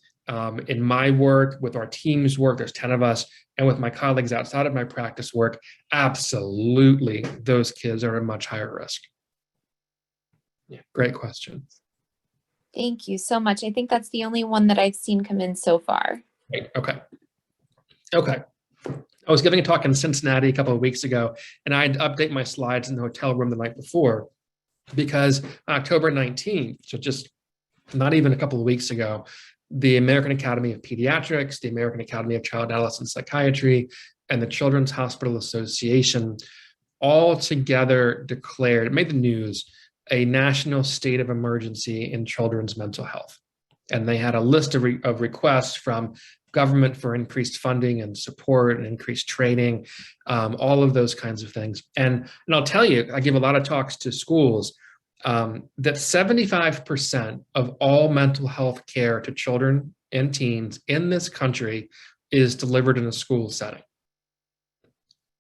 in my work, with our team's work, there's 10 of us, and with my colleagues outside of my practice work, absolutely, those kids are at a much higher risk. Yeah, great question. Thank you so much. I think that's the only one that I've seen come in so far. Right. Okay. I was giving a talk in Cincinnati a couple of weeks ago, and I had to update my slides in the hotel room the night before, because October 19th, so just not even a couple of weeks ago, the American Academy of Pediatrics, the American Academy of Child and Adolescent Psychiatry, and the Children's Hospital Association all together declared, it made the news, a national state of emergency in children's mental health. And they had a list of requests from government for increased funding and support and increased training, all of those kinds of things. And I'll tell you, I give a lot of talks to schools, that 75% of all mental health care to children and teens in this country is delivered in a school setting.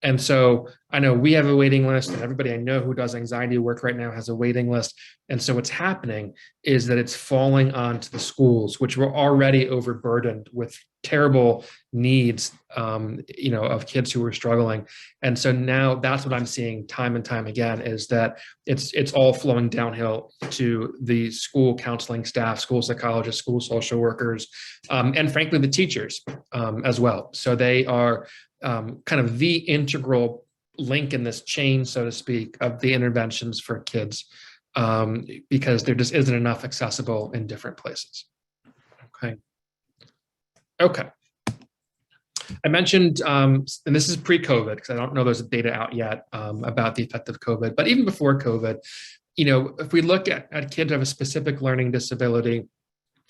And so I know we have a waiting list, and everybody I know who does anxiety work right now has a waiting list. And so what's happening is that it's falling onto the schools, which were already overburdened with terrible needs, of kids who were struggling. And so now that's what I'm seeing time and time again, is that it's all flowing downhill to the school counseling staff, school psychologists, school social workers, and frankly, the teachers as well. So they are kind of the integral link in this chain, so to speak, of the interventions for kids, because there just isn't enough accessible in different places. Okay. I mentioned, and this is pre-COVID, because I don't know there's data out yet about the effect of COVID, but even before COVID, if we look at kids who have a specific learning disability,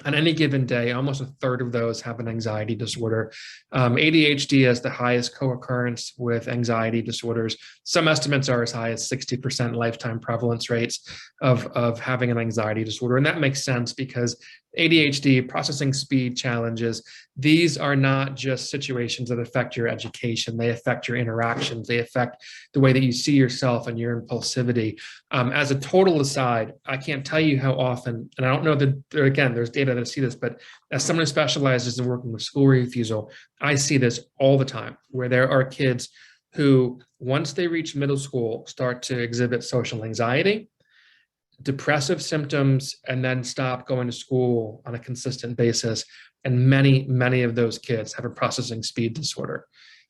on any given day, almost a third of those have an anxiety disorder. ADHD has the highest co-occurrence with anxiety disorders. Some estimates are as high as 60% lifetime prevalence rates of having an anxiety disorder. And that makes sense because ADHD, processing speed challenges, these are not just situations that affect your education. They affect your interactions. They affect the way that you see yourself and your impulsivity. As a total aside, I can't tell you how often, and I don't know that, again, there's data that see this, but as someone who specializes in working with school refusal, I see this all the time, where there are kids who, once they reach middle school, start to exhibit social anxiety, depressive symptoms, and then stop going to school on a consistent basis. And many of those kids have a processing speed disorder.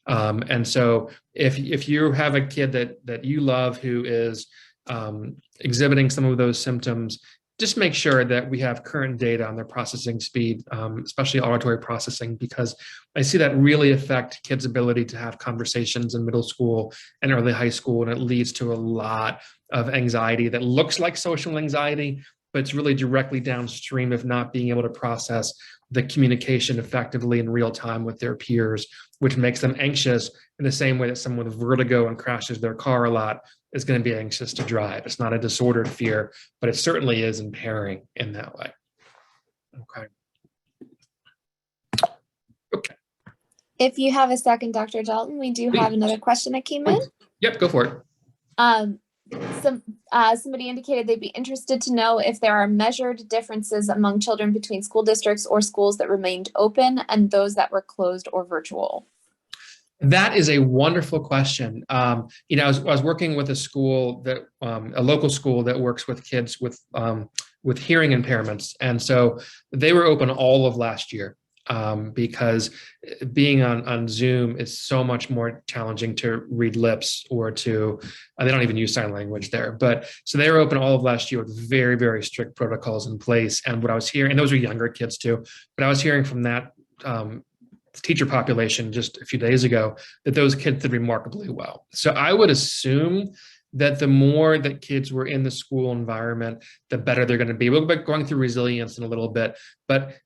And so if you have a kid that you love who is exhibiting some of those symptoms, just make sure that we have current data on their processing speed, especially auditory processing, because I see that really affect kids' ability to have conversations in middle school and early high school, and it leads to a lot of anxiety that looks like social anxiety, but it's really directly downstream of not being able to process the communication effectively in real time with their peers, which makes them anxious in the same way that someone with vertigo and crashes their car a lot is going to be anxious to drive. It's not a disordered fear, but it certainly is impairing in that way. Okay. If you have a second, Dr. Dalton, we do have another question that came in. Yep, go for it. Somebody indicated they'd be interested to know if there are measured differences among children between school districts or schools that remained open and those that were closed or virtual. That is a wonderful question. I was working with a school that, a local school that works with kids with with hearing impairments. And so they were open all of last year because being on Zoom is so much more challenging to read lips or to, they don't even use sign language there. But so they were open all of last year with very, very strict protocols in place. And what I was hearing, and those were younger kids too, but I was hearing from that teacher population just a few days ago that those kids did remarkably well. So I would assume that the more that kids were in the school environment, the better they're going to be. We'll be going through resilience in a little bit, but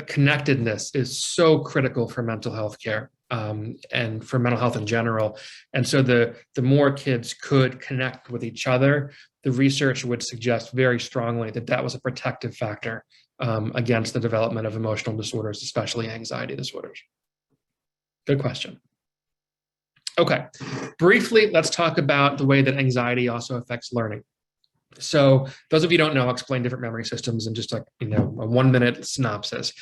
connectedness is so critical for mental health care and for mental health in general. And so the more kids could connect with each other, the research would suggest very strongly that that was a protective factor against the development of emotional disorders, especially anxiety disorders. Good question. Okay, briefly, let's talk about the way that anxiety also affects learning. So those of you who don't know, I'll explain different memory systems in just like, a 1-minute synopsis.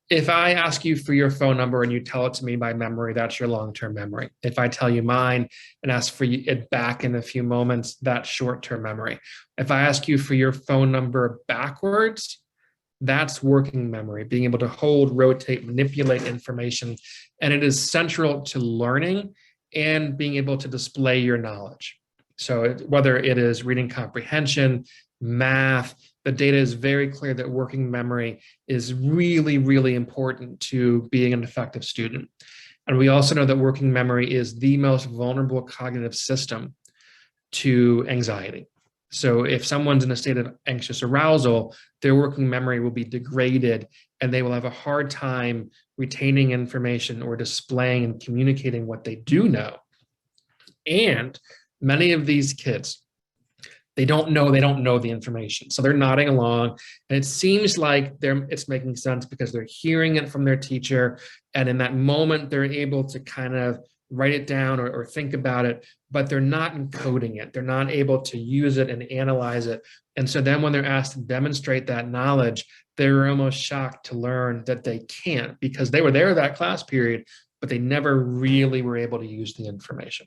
If I ask you for your phone number and you tell it to me by memory, that's your long-term memory. If I tell you mine and ask for it back in a few moments, that's short-term memory. If I ask you for your phone number backwards, that's working memory, being able to hold, rotate, manipulate information. And it is central to learning and being able to display your knowledge. So whether it is reading comprehension, math, the data is very clear that working memory is really, really important to being an effective student. And we also know that working memory is the most vulnerable cognitive system to anxiety. So if someone's in a state of anxious arousal, their working memory will be degraded and they will have a hard time retaining information or displaying and communicating what they do know. And many of these kids, they don't know the information. So they're nodding along and it seems like it's making sense because they're hearing it from their teacher. And in that moment, they're able to kind of write it down or think about it, but they're not encoding it. They're not able to use it and analyze it. And so then when they're asked to demonstrate that knowledge, they're almost shocked to learn that they can't because they were there that class period, but they never really were able to use the information.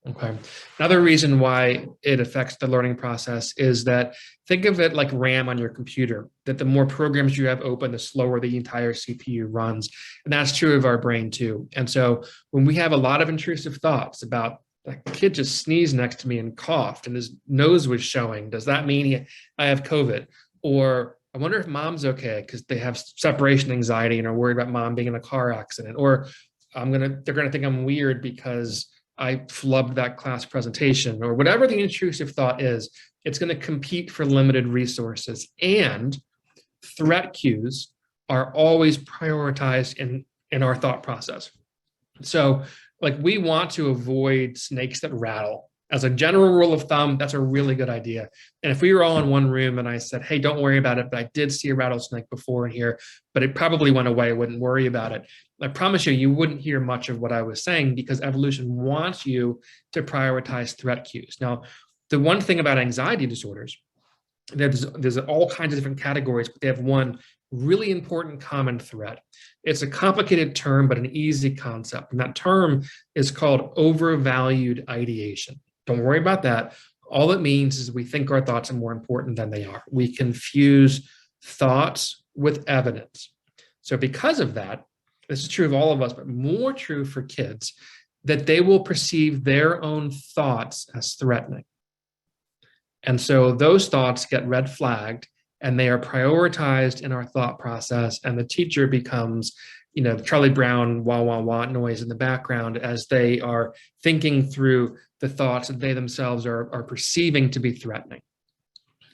Okay. Another reason why it affects the learning process is that think of it like RAM on your computer, that the more programs you have open, the slower the entire CPU runs. And that's true of our brain too. And so when we have a lot of intrusive thoughts about that kid just sneezed next to me and coughed and his nose was showing, does that mean I have COVID? Or I wonder if mom's okay because they have separation anxiety and are worried about mom being in a car accident. Or they're gonna think I'm weird because I flubbed that class presentation, or whatever the intrusive thought is, it's going to compete for limited resources. And threat cues are always prioritized in our thought process. So like we want to avoid snakes that rattle. As a general rule of thumb, that's a really good idea. And if we were all in one room and I said, hey, don't worry about it, but I did see a rattlesnake before in here, but it probably went away, I wouldn't worry about it. I promise you wouldn't hear much of what I was saying because evolution wants you to prioritize threat cues. Now, the one thing about anxiety disorders, there's all kinds of different categories, but they have one really important common thread. It's a complicated term, but an easy concept. And that term is called overvalued ideation. Don't worry about that. All it means is we think our thoughts are more important than they are. We confuse thoughts with evidence. So because of that, this is true of all of us, but more true for kids, that they will perceive their own thoughts as threatening. And so those thoughts get red flagged and they are prioritized in our thought process. And the teacher becomes, the Charlie Brown wah, wah, wah noise in the background as they are thinking through the thoughts that they themselves are perceiving to be threatening.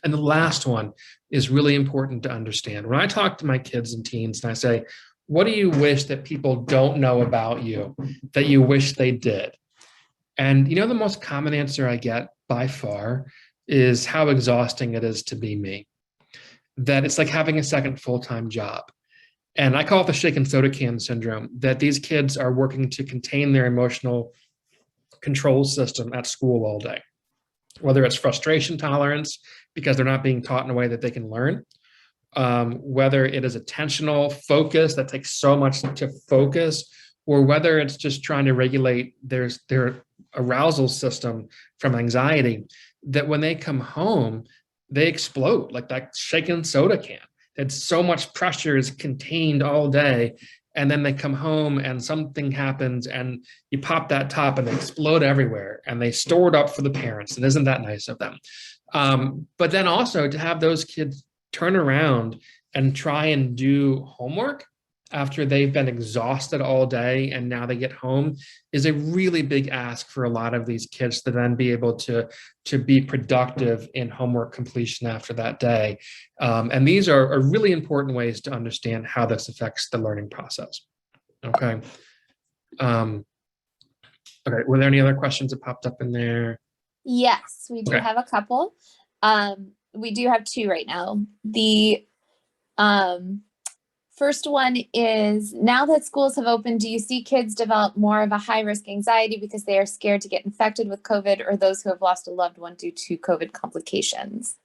And the last one is really important to understand. When I talk to my kids and teens and I say, what do you wish that people don't know about you that you wish they did? And the most common answer I get by far is how exhausting it is to be me. That it's like having a second full-time job. And I call it the shake and soda can syndrome, that these kids are working to contain their emotional control system at school all day. Whether it's frustration tolerance because they're not being taught in a way that they can learn, whether it is attentional focus that takes so much to focus, or whether it's just trying to regulate their arousal system from anxiety, that when they come home, they explode like that shaken soda can. It's so much pressure is contained all day. And then they come home and something happens and you pop that top and they explode everywhere and they store it up for the parents. And isn't that nice of them? But then also to have those kids turn around and try and do homework after they've been exhausted all day and now they get home is a really big ask for a lot of these kids to then be able to be productive in homework completion after that day. And these are really important ways to understand how this affects the learning process. Okay. Okay, were there any other questions that popped up in there? Yes, we do Okay. have a couple. We do have two right now. The first one is, now that schools have opened, do you see kids develop more of a high-risk anxiety because they are scared to get infected with COVID, or those who have lost a loved one due to COVID complications?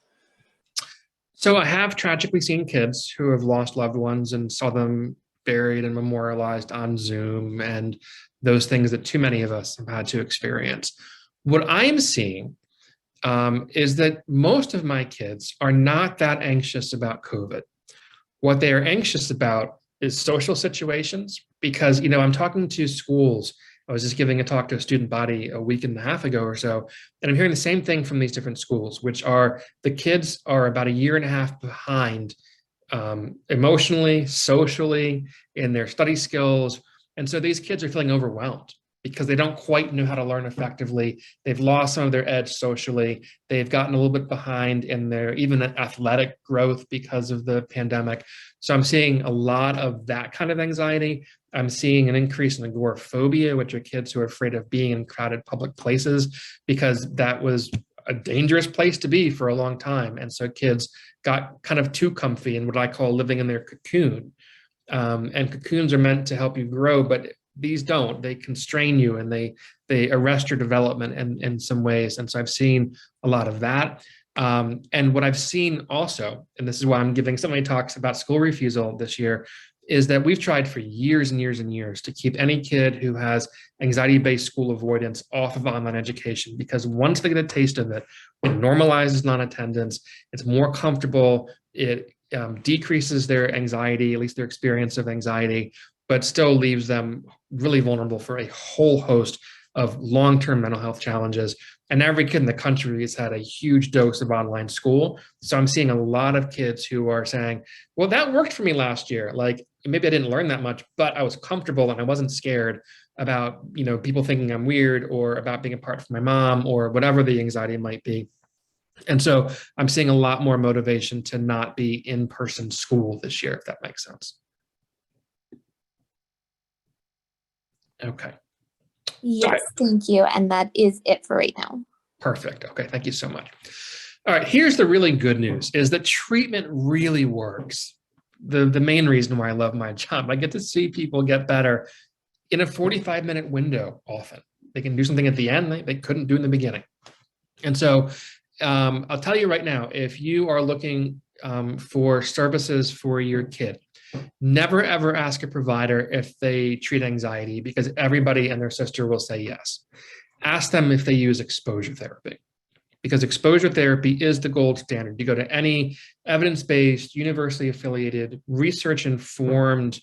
So I have tragically seen kids who have lost loved ones and saw them buried and memorialized on Zoom and those things that too many of us have had to experience. What I'm seeing is that most of my kids are not that anxious about COVID. What they are anxious about is social situations, because, I'm talking to schools. I was just giving a talk to a student body a week and a half ago or so, and I'm hearing the same thing from these different schools, which are the kids are about a year and a half behind emotionally, socially, in their study skills. And so these kids are feeling overwhelmed because they don't quite know how to learn effectively. They've lost some of their edge socially. They've gotten a little bit behind in their even athletic growth because of the pandemic. So I'm seeing a lot of that kind of anxiety. I'm seeing an increase in agoraphobia, which are kids who are afraid of being in crowded public places because that was a dangerous place to be for a long time. And so kids got kind of too comfy in what I call living in their cocoon. And cocoons are meant to help you grow, but these don't. They constrain you and they arrest your development in some ways. And so I've seen a lot of that. And what I've seen also, and this is why I'm giving so many talks about school refusal this year, is that we've tried for years and years and years to keep any kid who has anxiety-based school avoidance off of online education, because once they get a taste of it, it normalizes non-attendance, it's more comfortable, it decreases their anxiety, at least their experience of anxiety, but still leaves them really vulnerable for a whole host of long-term mental health challenges. And every kid in the country has had a huge dose of online school. So I'm seeing a lot of kids who are saying, well, that worked for me last year. Like, maybe I didn't learn that much, but I was comfortable and I wasn't scared about, people thinking I'm weird or about being apart from my mom or whatever the anxiety might be. And so I'm seeing a lot more motivation to not be in-person school this year, if that makes sense. Okay. Yes, thank you. And that is it for right now. Perfect. Okay, thank you so much. All right, here's the really good news, is that treatment really works. The main reason why I love my job, I get to see people get better in a 45-minute window often. They can do something at the end they couldn't do in the beginning. And so I'll tell you right now, if you are looking for services for your kid, never ever ask a provider if they treat anxiety, because everybody and their sister will say yes. Ask them if they use exposure therapy, because exposure therapy is the gold standard. You go to any evidence-based, university affiliated, research-informed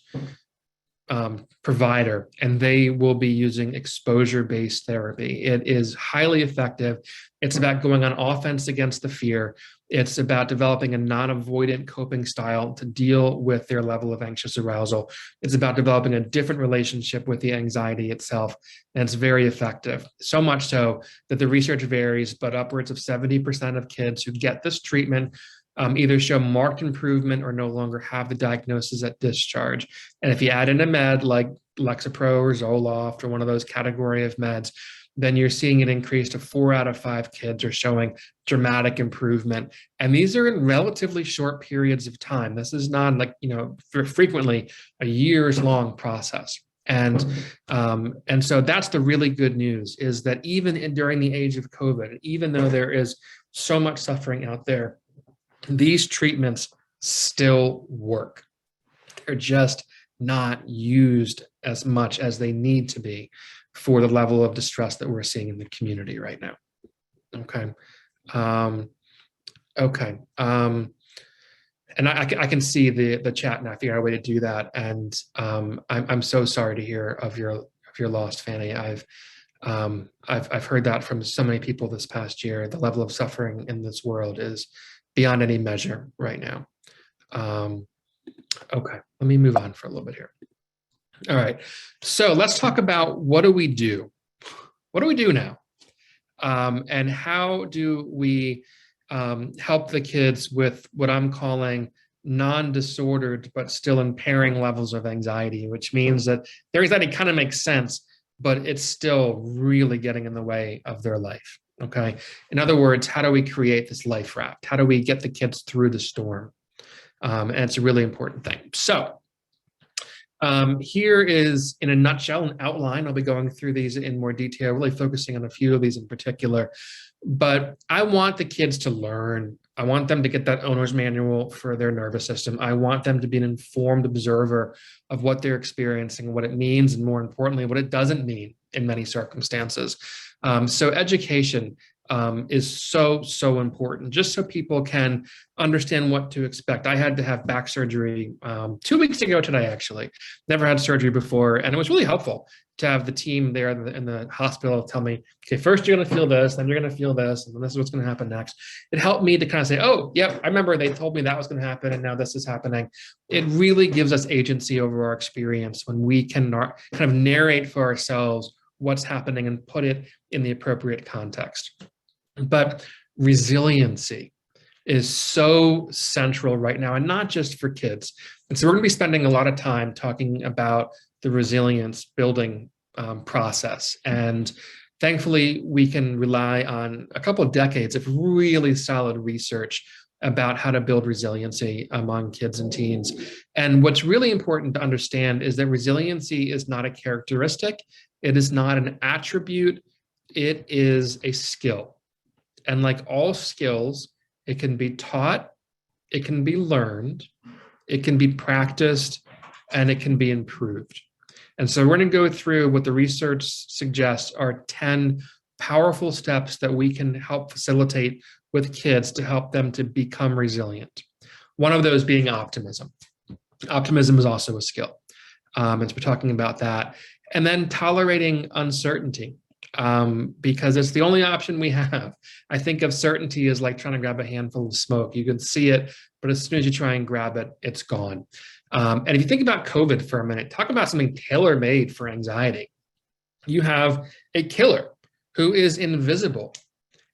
provider, and they will be using exposure-based therapy. It is highly effective. It's about going on offense against the fear. It's about developing a non-avoidant coping style to deal with their level of anxious arousal. It's about developing a different relationship with the anxiety itself, and it's very effective. So much so that the research varies, but upwards of 70% of kids who get this treatment either show marked improvement or no longer have the diagnosis at discharge. And if you add in a med like Lexapro or Zoloft or one of those category of meds, then you're seeing an increase to 4 out of 5 kids are showing dramatic improvement. And these are in relatively short periods of time. This is not like, frequently a years-long process. And so that's the really good news, is that even during the age of COVID, even though there is so much suffering out there, these treatments still work. They're just not used as much as they need to be for the level of distress that we're seeing in the community right now. Okay. Okay. And I can see the chat now. I figured out a way to do that. And I'm so sorry to hear of your loss, Fanny. I've heard that from so many people this past year. The level of suffering in this world is beyond any measure right now. Okay, let me move on for a little bit here. All right, so let's talk about what do we do? What do we do now? And how do we help the kids with what I'm calling non-disordered but still impairing levels of anxiety, which means that their anxiety kind of makes sense, but it's still really getting in the way of their life, okay? In other words, how do we create this life raft? How do we get the kids through the storm? And it's a really important thing. So here is, in a nutshell, an outline. I'll be going through these in more detail, really focusing on a few of these in particular. But I want the kids to learn. I want them to get that owner's manual for their nervous system. I want them to be an informed observer of what they're experiencing, what it means, and more importantly, what it doesn't mean in many circumstances. So education is so important, just so people can understand what to expect. I had to have back surgery 2 weeks ago today, actually. Never had surgery before, and it was really helpful to have the team there in the hospital tell me, okay, first you're going to feel this, then you're going to feel this, and then this is what's going to happen next. It helped me to kind of say, oh, yep, I remember they told me that was going to happen, and now this is happening. It really gives us agency over our experience when we can kind of narrate for ourselves what's happening and put it in the appropriate context. But resiliency is so central right now, and not just for kids. And so we're going to be spending a lot of time talking about the resilience building process. And thankfully, we can rely on a couple of decades of really solid research about how to build resiliency among kids and teens. And what's really important to understand is that resiliency is not a characteristic. It is not an attribute. It is a skill. And like all skills, it can be taught, it can be learned, it can be practiced, and it can be improved. And so we're going to go through what the research suggests are 10 powerful steps that we can help facilitate with kids to help them to become resilient. One of those being optimism. Optimism is also a skill. And so we're talking about that. And then tolerating uncertainty. Because it's the only option we have. I think of certainty as like trying to grab a handful of smoke. You can see it, but as soon as you try and grab it, it's gone. And if you think about COVID for a minute, talk about something tailor-made for anxiety. You have a killer who is invisible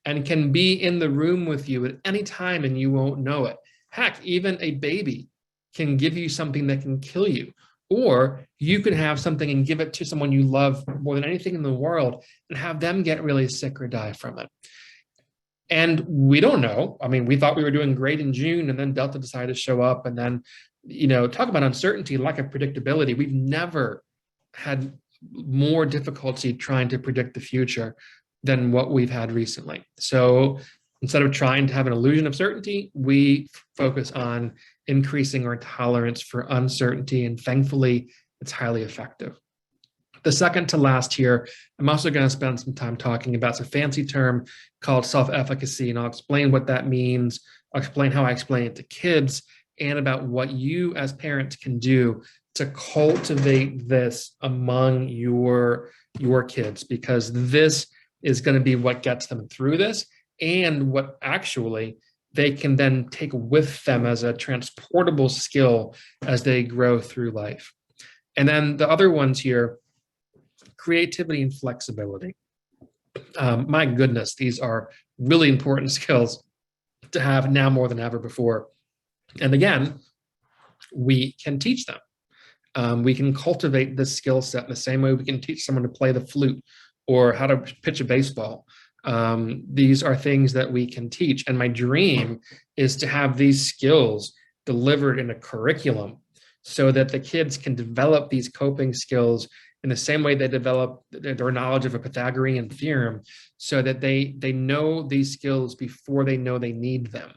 and can be in the room with you at any time and you won't know it. Heck, even a baby can give you something that can kill you. Or you could have something and give it to someone you love more than anything in the world and have them get really sick or die from it. And we don't know. I mean, we thought we were doing great in June, and then Delta decided to show up. And then, talk about uncertainty, lack of predictability. We've never had more difficulty trying to predict the future than what we've had recently. So instead of trying to have an illusion of certainty, we focus on increasing our tolerance for uncertainty, and thankfully, it's highly effective. The second to last here, I'm also going to spend some time talking about a fancy term called self-efficacy, and I'll explain what that means. I'll explain how I explain it to kids, and about what you as parents can do to cultivate this among your kids, because this is going to be what gets them through this, and what actually they can then take with them as a transportable skill as they grow through life. And then the other ones here, creativity and flexibility. My goodness, these are really important skills to have now more than ever before. And again, we can teach them. We can cultivate this skill set in the same way we can teach someone to play the flute or how to pitch a baseball. These are things that we can teach. And my dream is to have these skills delivered in a curriculum so that the kids can develop these coping skills in the same way they develop their knowledge of a Pythagorean theorem, so that they know these skills before they know they need them.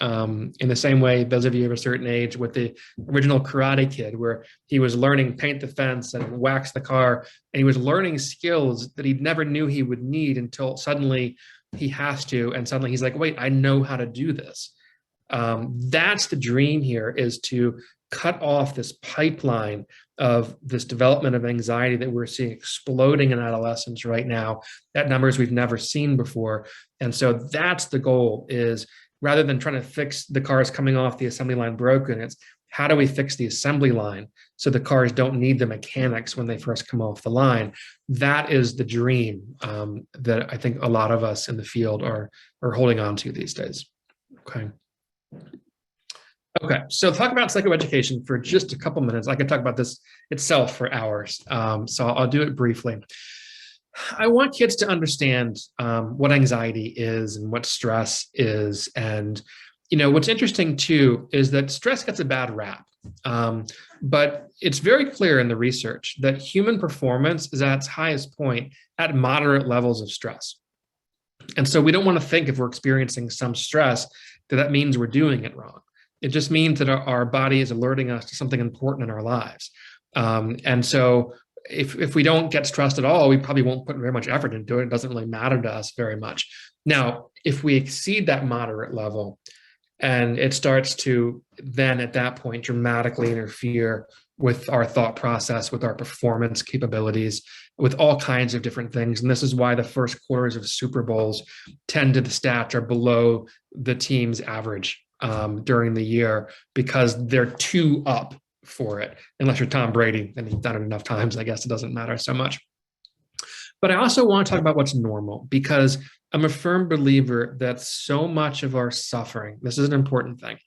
In the same way, those of you of a certain age, with the original Karate Kid, where he was learning paint the fence and wax the car, and he was learning skills that he never knew he would need until suddenly he has to, and suddenly he's like, wait, I know how to do this. That's the dream here, is to cut off this pipeline of this development of anxiety that we're seeing exploding in adolescence right now at numbers we've never seen before. And so that's the goal, is rather than trying to fix the cars coming off the assembly line broken, it's how do we fix the assembly line so the cars don't need the mechanics when they first come off the line? That is the dream that I think a lot of us in the field are holding on to these days. Okay, so talk about psychoeducation for just a couple minutes. I could talk about this itself for hours, so I'll do it briefly. I want kids to understand what anxiety is and what stress is. And, you know, what's interesting too is that stress gets a bad rap, but it's very clear in the research that human performance is at its highest point at moderate levels of stress. And so we don't want to think, if we're experiencing some stress, that means we're doing it wrong. It just means that our body is alerting us to something important in our lives. And so if we don't get stressed at all, we probably won't put very much effort into it. It doesn't really matter to us very much. Now, if we exceed that moderate level and it starts to then at that point dramatically interfere with our thought process, with our performance capabilities, with all kinds of different things. And this is why the first quarters of Super Bowls, 10 to the stats are below the team's average during the year, because they're too up for it. Unless you're Tom Brady and you've done it enough times, I guess it doesn't matter so much. But I also want to talk about what's normal, because I'm a firm believer that so much of our suffering, this is an important thing,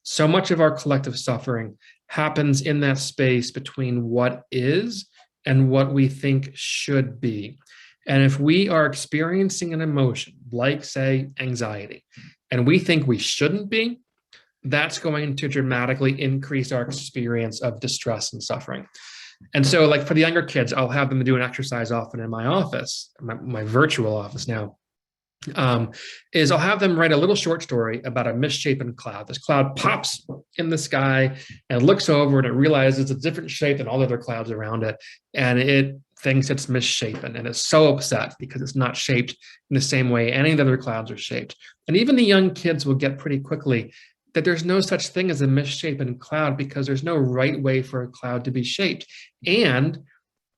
so much of our collective suffering happens in that space between what is and what we think should be. And if we are experiencing an emotion, like say anxiety, and we think we shouldn't be, that's going to dramatically increase our experience of distress and suffering. And so like for the younger kids, I'll have them do an exercise often in my office, my virtual office now, is I'll have them write a little short story about a misshapen cloud. This cloud pops in the sky and looks over and it realizes it's a different shape than all the other clouds around it. And it thinks it's misshapen and is so upset because it's not shaped in the same way any of the other clouds are shaped. And even the young kids will get pretty quickly that there's no such thing as a misshapen cloud, because there's no right way for a cloud to be shaped. And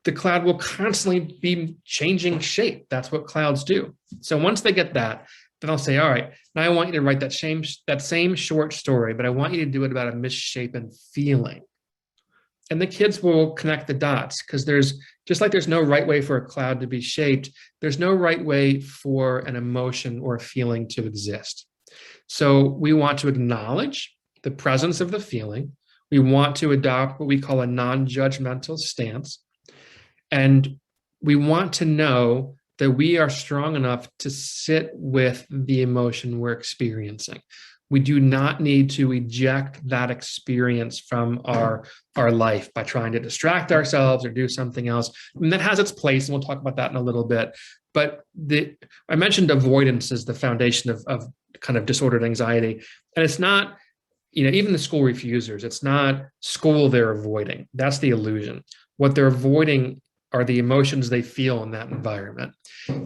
the cloud will constantly be changing shape. That's what clouds do. So once they get that, then I'll say, all right, now I want you to write that same short story, but I want you to do it about a misshapen feeling. And the kids will connect the dots, because there's just like there's no right way for a cloud to be shaped, there's no right way for an emotion or a feeling to exist. So we want to acknowledge the presence of the feeling. We want to adopt what we call a non-judgmental stance. And we want to know that we are strong enough to sit with the emotion we're experiencing. We do not need to eject that experience from our life by trying to distract ourselves or do something else. And that has its place, and we'll talk about that in a little bit. But I mentioned avoidance is the foundation of kind of disordered anxiety. And it's not, you know, even the school refusers, it's not school they're avoiding. That's the illusion. What they're avoiding are the emotions they feel in that environment.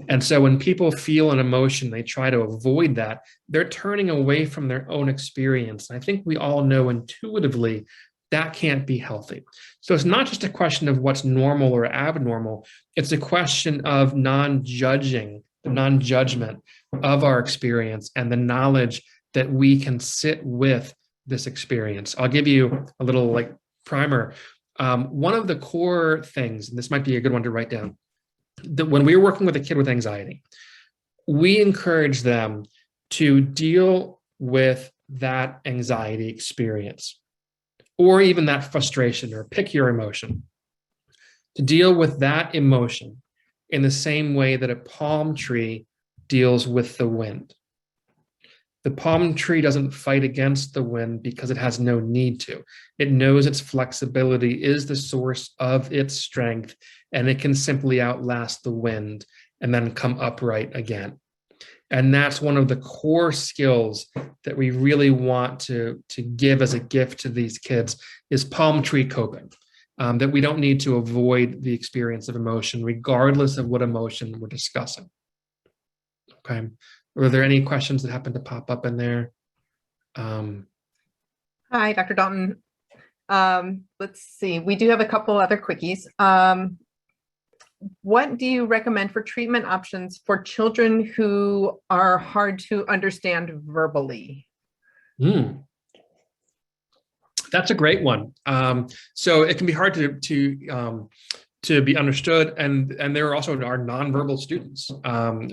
And so when people feel an emotion, they try to avoid that. They're turning away from their own experience. And I think we all know intuitively that can't be healthy. So it's not just a question of what's normal or abnormal. It's a question of non-judging, the non-judgment of our experience and the knowledge that we can sit with this experience. I'll give you a little like primer. One of the core things, and this might be a good one to write down, that when we're working with a kid with anxiety, we encourage them to deal with that anxiety experience, or even that frustration, or pick your emotion, to deal with that emotion in the same way that a palm tree deals with the wind. The palm tree doesn't fight against the wind because it has no need to. It knows its flexibility is the source of its strength, and it can simply outlast the wind and then come upright again. And that's one of the core skills that we really want to give as a gift to these kids, is palm tree coping. That we don't need to avoid the experience of emotion, regardless of what emotion we're discussing. Okay, Were there any questions that happened to pop up in there? Hi, Dr. Dalton. Let's see, we do have a couple other quickies. What do you recommend for treatment options for children who are hard to understand verbally? That's a great one. So it can be hard to be understood, and there also are nonverbal students,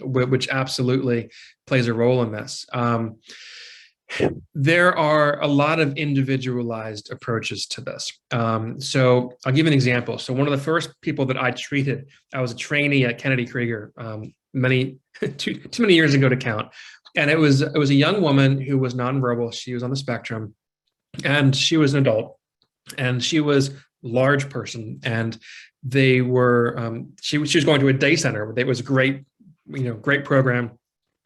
which absolutely plays a role in this. There are a lot of individualized approaches to this. So I'll give you an example. So one of the first people that I treated, I was a trainee at Kennedy Krieger too many years ago to count. And it was a young woman who was nonverbal. She was on the spectrum, and she was an adult, and she was a large person. And they were, she was going to a day center. It was a great program.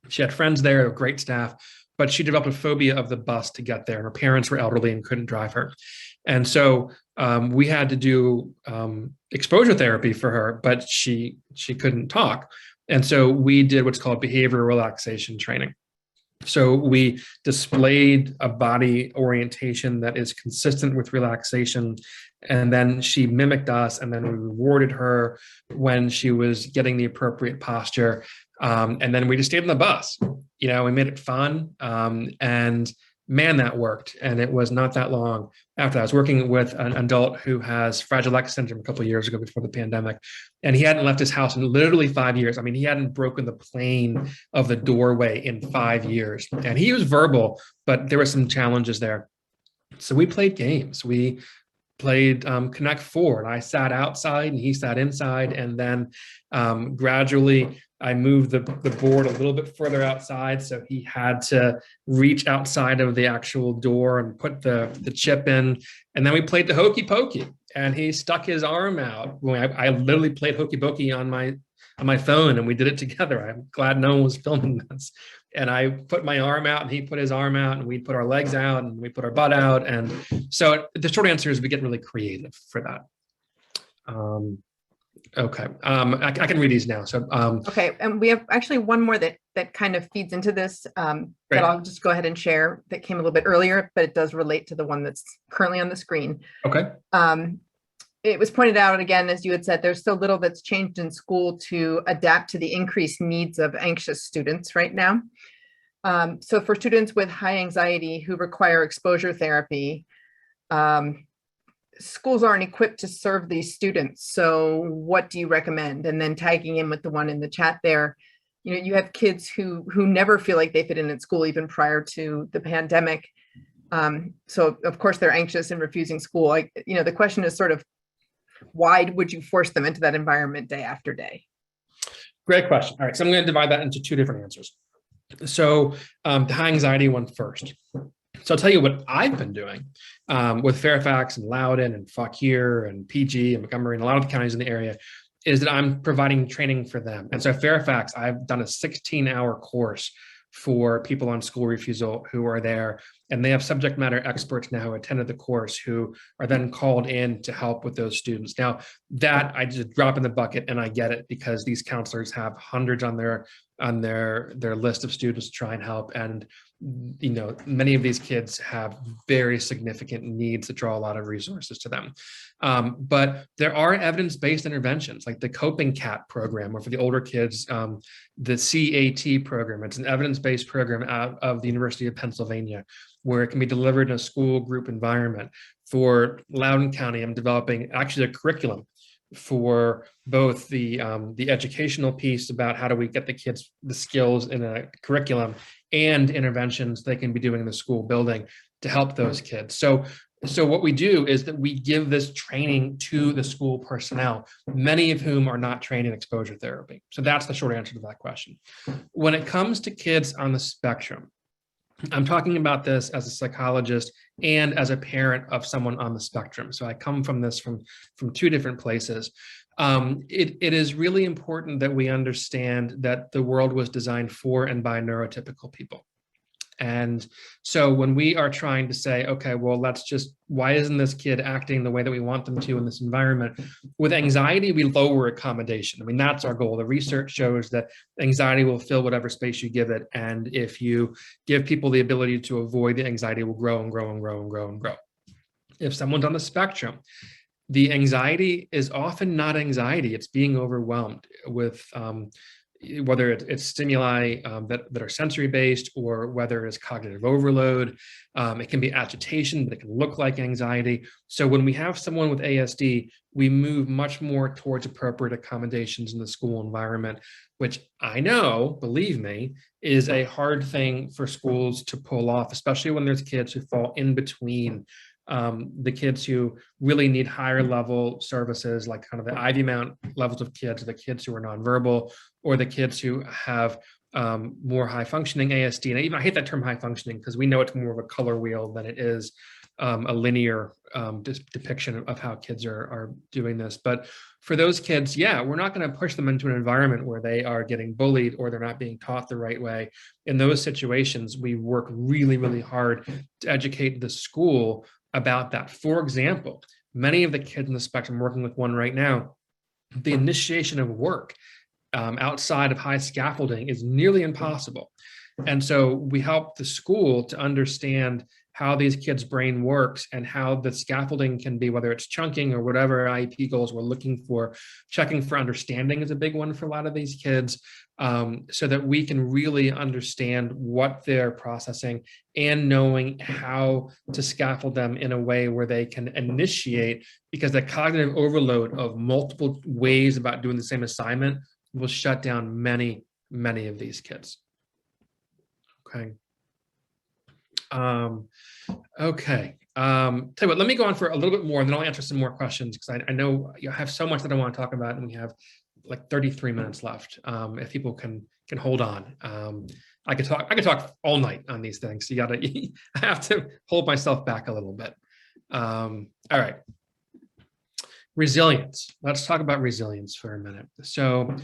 She had friends there, great staff, but she developed a phobia of the bus to get there. And her parents were elderly and couldn't drive her. And so we had to do exposure therapy for her, but she couldn't talk. And so we did what's called behavioral relaxation training. So we displayed a body orientation that is consistent with relaxation. And then she mimicked us, and then we rewarded her when she was getting the appropriate posture. And then we just stayed on the bus. We made it fun. And man, that worked. And it was not that long after I was working with an adult who has Fragile X syndrome a couple of years ago before the pandemic. And he hadn't left his house in literally 5 years. I mean, he hadn't broken the plane of the doorway in 5 years. And he was verbal, but there were some challenges there. So we played games. We played Connect Four, and I sat outside and he sat inside. And then gradually I moved the board a little bit further outside, so he had to reach outside of the actual door and put the chip in. And then we played the hokey pokey, and he stuck his arm out. I literally played hokey pokey on my phone, and we did it together. I'm glad no one was filming this. And I put my arm out, and he put his arm out, and we put our legs out, and we put our butt out. And so the short answer is we get really creative for that. Okay, I can read these now. So okay, and we have actually one more that kind of feeds into this that I'll just go ahead and share, that came a little bit earlier, but it does relate to the one that's currently on the screen. Okay. It was pointed out again, as you had said, there's still little that's changed in school to adapt to the increased needs of anxious students right now. So for students with high anxiety who require exposure therapy, schools aren't equipped to serve these students. So what do you recommend? And then tagging in with the one in the chat there, you have kids who never feel like they fit in at school even prior to the pandemic. So of course they're anxious and refusing school. The question is sort of, why would you force them into that environment day after day? Great question. All right, so I'm going to divide that into two different answers. So the high anxiety one first. So I'll tell you what I've been doing with Fairfax and Loudoun and Fauquier and PG and Montgomery and a lot of the counties in the area is that I'm providing training for them. And so Fairfax, I've done a 16-hour course for people on school refusal who are there. And they have subject matter experts now who attended the course who are then called in to help with those students. Now that I just drop in the bucket, and I get it, because these counselors have hundreds on their list of students to try and help. And many of these kids have very significant needs that draw a lot of resources to them. But there are evidence-based interventions like the Coping Cat program, or for the older kids, the CAT program. It's an evidence-based program out of the University of Pennsylvania, where it can be delivered in a school group environment. For Loudoun County, I'm developing actually a curriculum for both the educational piece about how do we get the kids the skills in a curriculum, and interventions they can be doing in the school building to help those kids. So what we do is that we give this training to the school personnel, many of whom are not trained in exposure therapy. So that's the short answer to that question. When it comes to kids on the spectrum, I'm talking about this as a psychologist and as a parent of someone on the spectrum. So I come from this from two different places. It is really important that we understand that the world was designed for and by neurotypical people. And so when we are trying to say, okay, well, why isn't this kid acting the way that we want them to in this environment? With anxiety, we lower accommodation. I mean, that's our goal. The research shows that anxiety will fill whatever space you give it. And if you give people the ability to avoid the anxiety, will grow and grow and grow and grow and grow. If someone's on the spectrum, the anxiety is often not anxiety. It's being overwhelmed with whether it's stimuli that are sensory based, or whether it's cognitive overload. It can be agitation, but it can look like anxiety. So when we have someone with ASD, we move much more towards appropriate accommodations in the school environment, which I know, believe me, is a hard thing for schools to pull off, especially when there's kids who fall in between the kids who really need higher level services, like kind of the Ivy Mount levels of kids, the kids who are nonverbal, or the kids who have more high functioning ASD. And I hate that term high functioning, because we know it's more of a color wheel than it is a linear depiction of how kids are doing this. But for those kids, yeah, we're not going to push them into an environment where they are getting bullied or they're not being taught the right way. In those situations, we work really, really hard to educate the school about that. For example, many of the kids in the spectrum, working with one right now, the initiation of work outside of high scaffolding is nearly impossible. And so we help the school to understand how these kids' brain works and how the scaffolding can be, whether it's chunking or whatever IEP goals we're looking for. Checking for understanding is a big one for a lot of these kids, so that we can really understand what they're processing and knowing how to scaffold them in a way where they can initiate, because the cognitive overload of multiple ways about doing the same assignment will shut down many, many of these kids. Okay. Okay. Tell you what, let me go on for a little bit more, and then I'll answer some more questions, because I know you have so much that I want to talk about, and we have like 33 minutes left. If people can hold on, I could talk all night on these things. So I have to hold myself back a little bit. All right. Resilience. Let's talk about resilience for a minute. So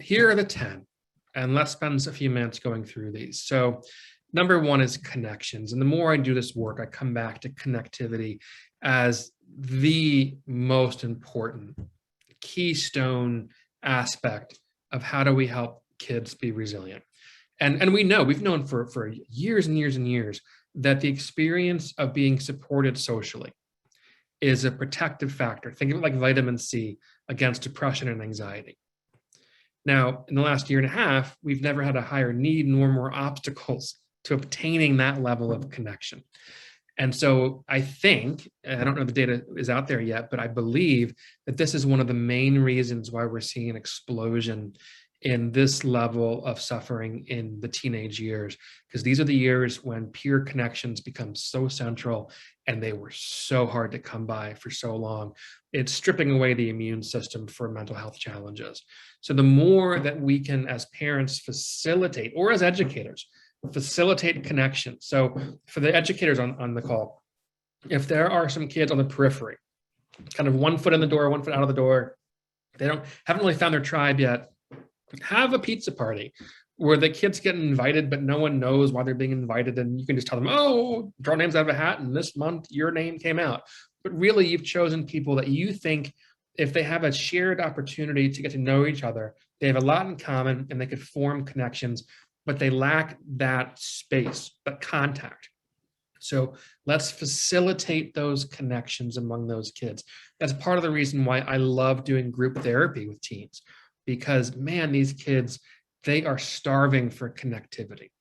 here are the 10, and let's spend a few minutes going through these. So number one is connections. And the more I do this work, I come back to connectivity as the most important keystone aspect of how do we help kids be resilient. And we've known for years and years and years that the experience of being supported socially is a protective factor. Think of it like vitamin C against depression and anxiety. Now, in the last year and a half, we've never had a higher need nor more obstacles to obtaining that level of connection. And so I think, I don't know if the data is out there yet, but I believe that this is one of the main reasons why we're seeing an explosion in this level of suffering in the teenage years, because these are the years when peer connections become so central, and they were so hard to come by for so long. It's stripping away the immune system for mental health challenges. So the more that we can, as parents, facilitate, or as educators, facilitate connection. So for the educators on the call, if there are some kids on the periphery, kind of 1 foot in the door, 1 foot out of the door, they haven't really found their tribe yet, have a pizza party where the kids get invited, but no one knows why they're being invited. And you can just tell them, oh, draw names out of a hat, and this month your name came out. But really, you've chosen people that you think, if they have a shared opportunity to get to know each other, they have a lot in common and they could form connections, but they lack that space, that contact. So let's facilitate those connections among those kids. That's part of the reason why I love doing group therapy with teens, because man, these kids, they are starving for connectivity.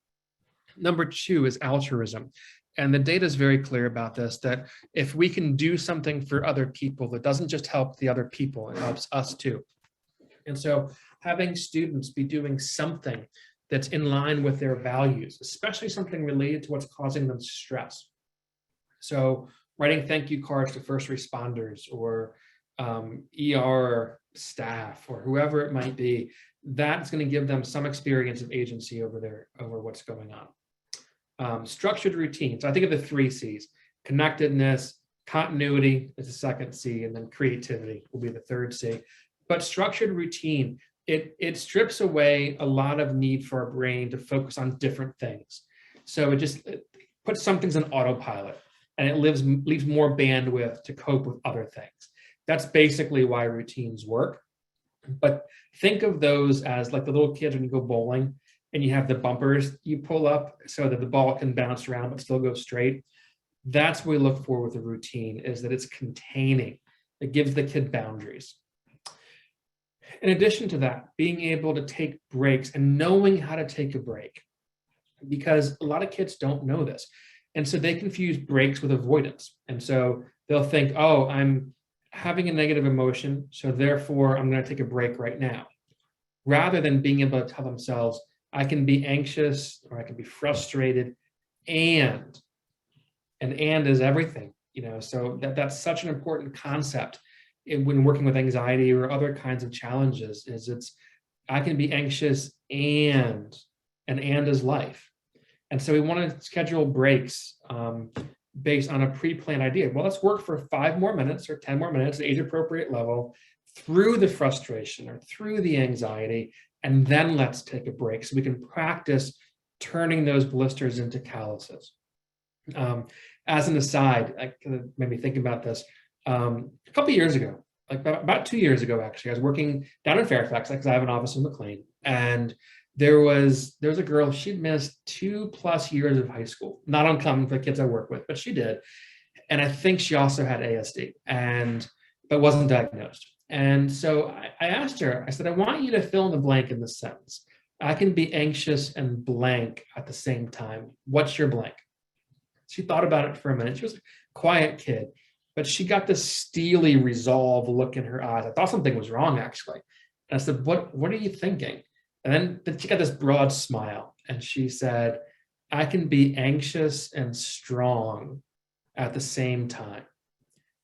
Number 2 is altruism. And the data is very clear about this, that if we can do something for other people, that doesn't just help the other people, it helps us too. And so having students be doing something that's in line with their values, especially something related to what's causing them stress. So writing thank you cards to first responders, or ER staff, or whoever it might be, that's going to give them some experience of agency over what's going on. Structured routines. So I think of the 3 C's: connectedness, continuity is the second C, and then creativity will be the third C. But structured routine, it strips away a lot of need for our brain to focus on different things. So it puts some things on autopilot, and it leaves more bandwidth to cope with other things. That's basically why routines work. But think of those as like the little kids when you go bowling and you have the bumpers you pull up so that the ball can bounce around but still go straight. That's what we look for with a routine, is that it's containing. It gives the kid boundaries. In addition to that, being able to take breaks and knowing how to take a break, because a lot of kids don't know this. And so they confuse breaks with avoidance. And so they'll think, oh, I'm having a negative emotion, so therefore I'm going to take a break right now. Rather than being able to tell themselves, I can be anxious or I can be frustrated, and is everything, so that's such an important concept when working with anxiety or other kinds of challenges, is I can be anxious and is life. And so we want to schedule breaks based on a pre-planned idea. Well, let's work for 5 more minutes or 10 more minutes at age appropriate level through the frustration or through the anxiety, and then let's take a break so we can practice turning those blisters into calluses. As an aside, I made me think about this. A couple of years ago, like about 2 years ago, actually, I was working down in Fairfax because I have an office in McLean, and there was a girl, she'd missed 2+ years of high school. Not uncommon for the kids I work with, but she did. And I think she also had ASD, but wasn't diagnosed. And so I asked her, I said, I want you to fill in the blank in this sentence. I can be anxious and blank at the same time. What's your blank? She thought about it for a minute. She was a quiet kid, but she got this steely resolve look in her eyes. I thought something was wrong, actually. And I said, what are you thinking? And then she got this broad smile, and she said, I can be anxious and strong at the same time.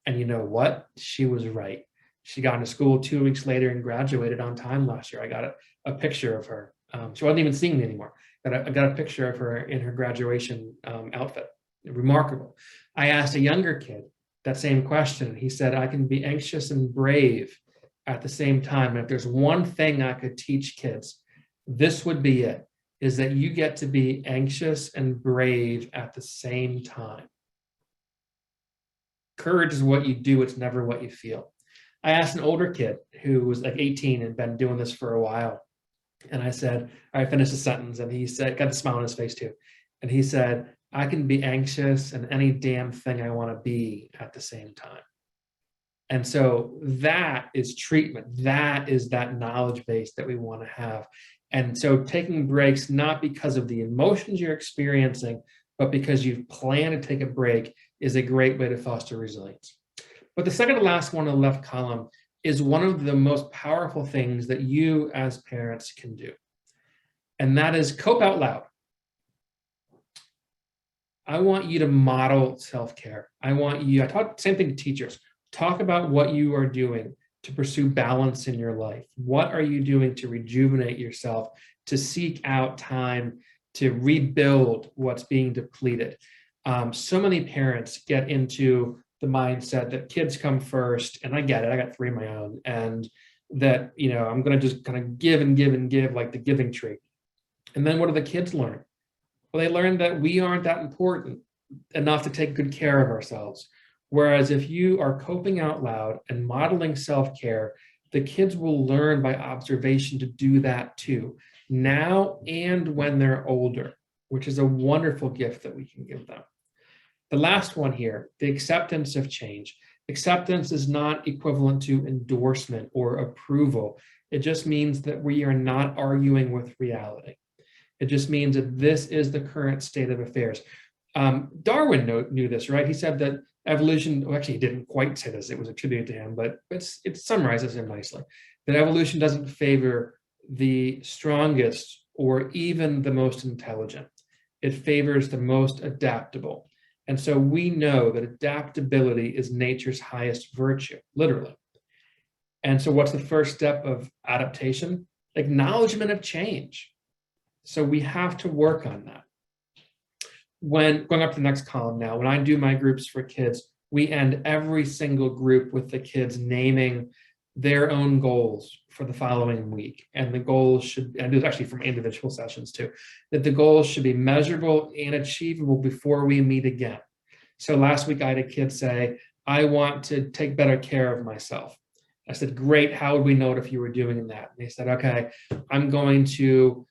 And you know what? She was right. She got into school 2 weeks later and graduated on time last year. I got a picture of her. She wasn't even seeing me anymore. I got a picture of her in her graduation outfit. Remarkable. I asked a younger kid that same question. He said, I can be anxious and brave at the same time. And if there's one thing I could teach kids, this would be it, is that you get to be anxious and brave at the same time. Courage is what you do, it's never what you feel. I asked an older kid who was like 18 and been doing this for a while. And I said, all right, finish the sentence. And he said, got a smile on his face too. And he said, I can be anxious and any damn thing I want to be at the same time. And so that is treatment. That is that knowledge base that we want to have. And so taking breaks, not because of the emotions you're experiencing, but because you've planned to take a break, is a great way to foster resilience. But the second to last one on the left column is one of the most powerful things that you as parents can do. And that is cope out loud. I want you to model self-care. I taught the same thing to teachers. Talk about what you are doing to pursue balance in your life. What are you doing to rejuvenate yourself, to seek out time, to rebuild what's being depleted? So many parents get into the mindset that kids come first, and I get it, I got 3 of my own, and that, I'm gonna just kind of give and give and give like the giving tree. And then what do the kids learn? Well, they learn that we aren't that important enough to take good care of ourselves. Whereas if you are coping out loud and modeling self-care, the kids will learn by observation to do that too, now and when they're older, which is a wonderful gift that we can give them. The last one here, the acceptance of change. Acceptance is not equivalent to endorsement or approval. It just means that we are not arguing with reality. It just means that this is the current state of affairs. Darwin knew this, right? He said that evolution, well, actually he didn't quite say this, it was attributed to him, but it summarizes him nicely, that evolution doesn't favor the strongest or even the most intelligent. It favors the most adaptable. And so we know that adaptability is nature's highest virtue, literally. And so what's the first step of adaptation? Acknowledgement of change. So we have to work on that. When going up to the next column now, when I do my groups for kids, we end every single group with the kids naming their own goals for the following week. And the goals should, and it's actually from individual sessions too, that the goals should be measurable and achievable before we meet again. So last week I had a kid say, I want to take better care of myself. I said, great, how would we know if you were doing that? And they said, okay, I'm going to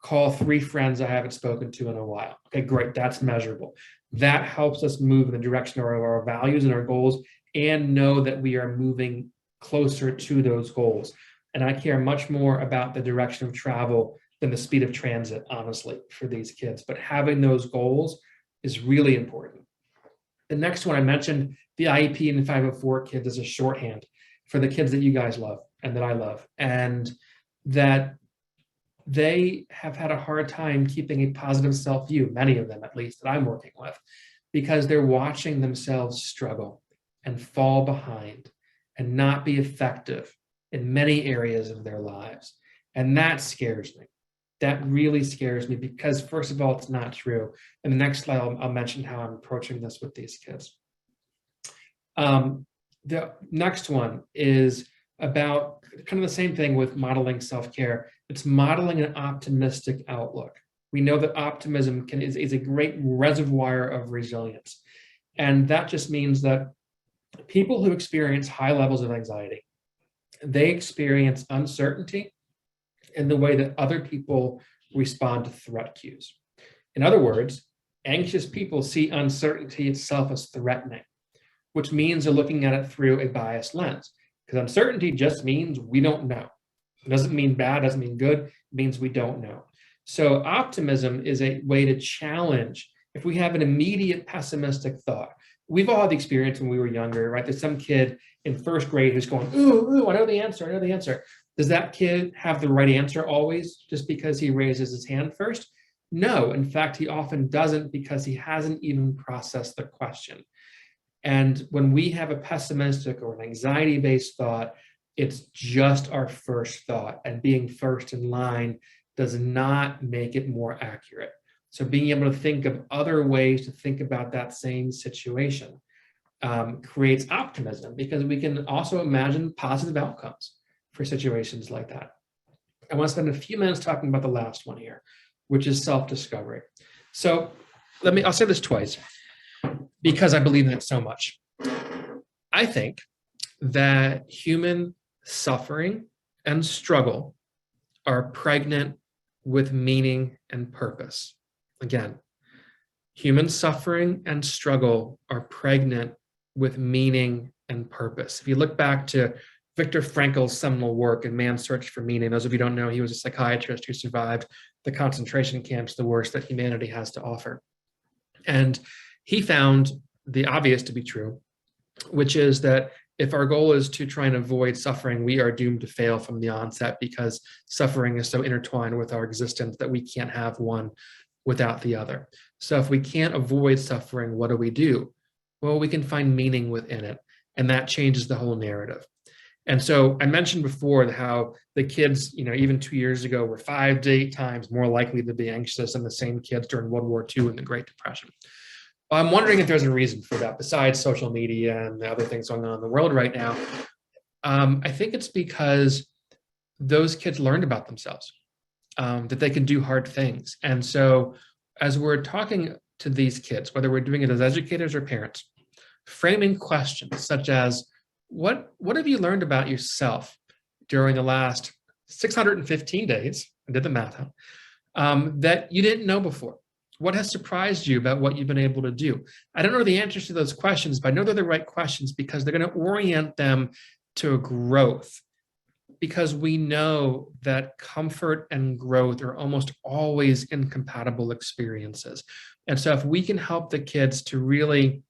call 3 friends I haven't spoken to in a while. Okay, great, that's measurable. That helps us move in the direction of our values and our goals and know that we are moving closer to those goals. And I care much more about the direction of travel than the speed of transit, honestly, for these kids. But having those goals is really important. The next one I mentioned, the IEP and the 504 kids as a shorthand for the kids that you guys love and that I love, and that they have had a hard time keeping a positive self-view, many of them at least that I'm working with, because they're watching themselves struggle and fall behind and not be effective in many areas of their lives. And that scares me. That really scares me because, first of all, it's not true. And the next slide, I'll mention how I'm approaching this with these kids. The next one is about kind of the same thing with modeling self-care. It's modeling an optimistic outlook. We know that optimism is a great reservoir of resilience. And that just means that people who experience high levels of anxiety, they experience uncertainty in the way that other people respond to threat cues. In other words, anxious people see uncertainty itself as threatening, which means they're looking at it through a biased lens. Because uncertainty just means we don't know. It doesn't mean bad, doesn't mean good, it means we don't know. So optimism is a way to challenge. If we have an immediate pessimistic thought, we've all had the experience when we were younger, right? There's some kid in first grade who's going, ooh, I know the answer, I know the answer. Does that kid have the right answer always just because he raises his hand first? No, in fact, he often doesn't because he hasn't even processed the question. And when we have a pessimistic or an anxiety-based thought, it's just our first thought, and being first in line does not make it more accurate. So being able to think of other ways to think about that same situation creates optimism, because we can also imagine positive outcomes for situations like that. I want to spend a few minutes talking about the last one here, which is self-discovery. So I'll say this twice because I believe in it so much. I think that human suffering and struggle are pregnant with meaning and purpose. Again, human suffering and struggle are pregnant with meaning and purpose. If you look back to Viktor Frankl's seminal work in Man's Search for Meaning, those of you who don't know, he was a psychiatrist who survived the concentration camps, the worst that humanity has to offer. And he found the obvious to be true, which is that if our goal is to try and avoid suffering, we are doomed to fail from the onset, because suffering is so intertwined with our existence that we can't have one without the other. So if we can't avoid suffering, what do? Well, we can find meaning within it, and that changes the whole narrative. And so I mentioned before how the kids, even 2 years ago, were 5 to 8 times more likely to be anxious than the same kids during World War II and the Great Depression. Well, I'm wondering if there's a reason for that besides social media and the other things going on in the world right now. I think it's because those kids learned about themselves, that they can do hard things. And so as we're talking to these kids, whether we're doing it as educators or parents, framing questions such as, what have you learned about yourself during the last 615 days, I did the math out, that you didn't know before? What has surprised you about what you've been able to do? I don't know the answers to those questions, but I know they're the right questions because they're going to orient them to growth. Because we know that comfort and growth are almost always incompatible experiences. And so if we can help the kids to really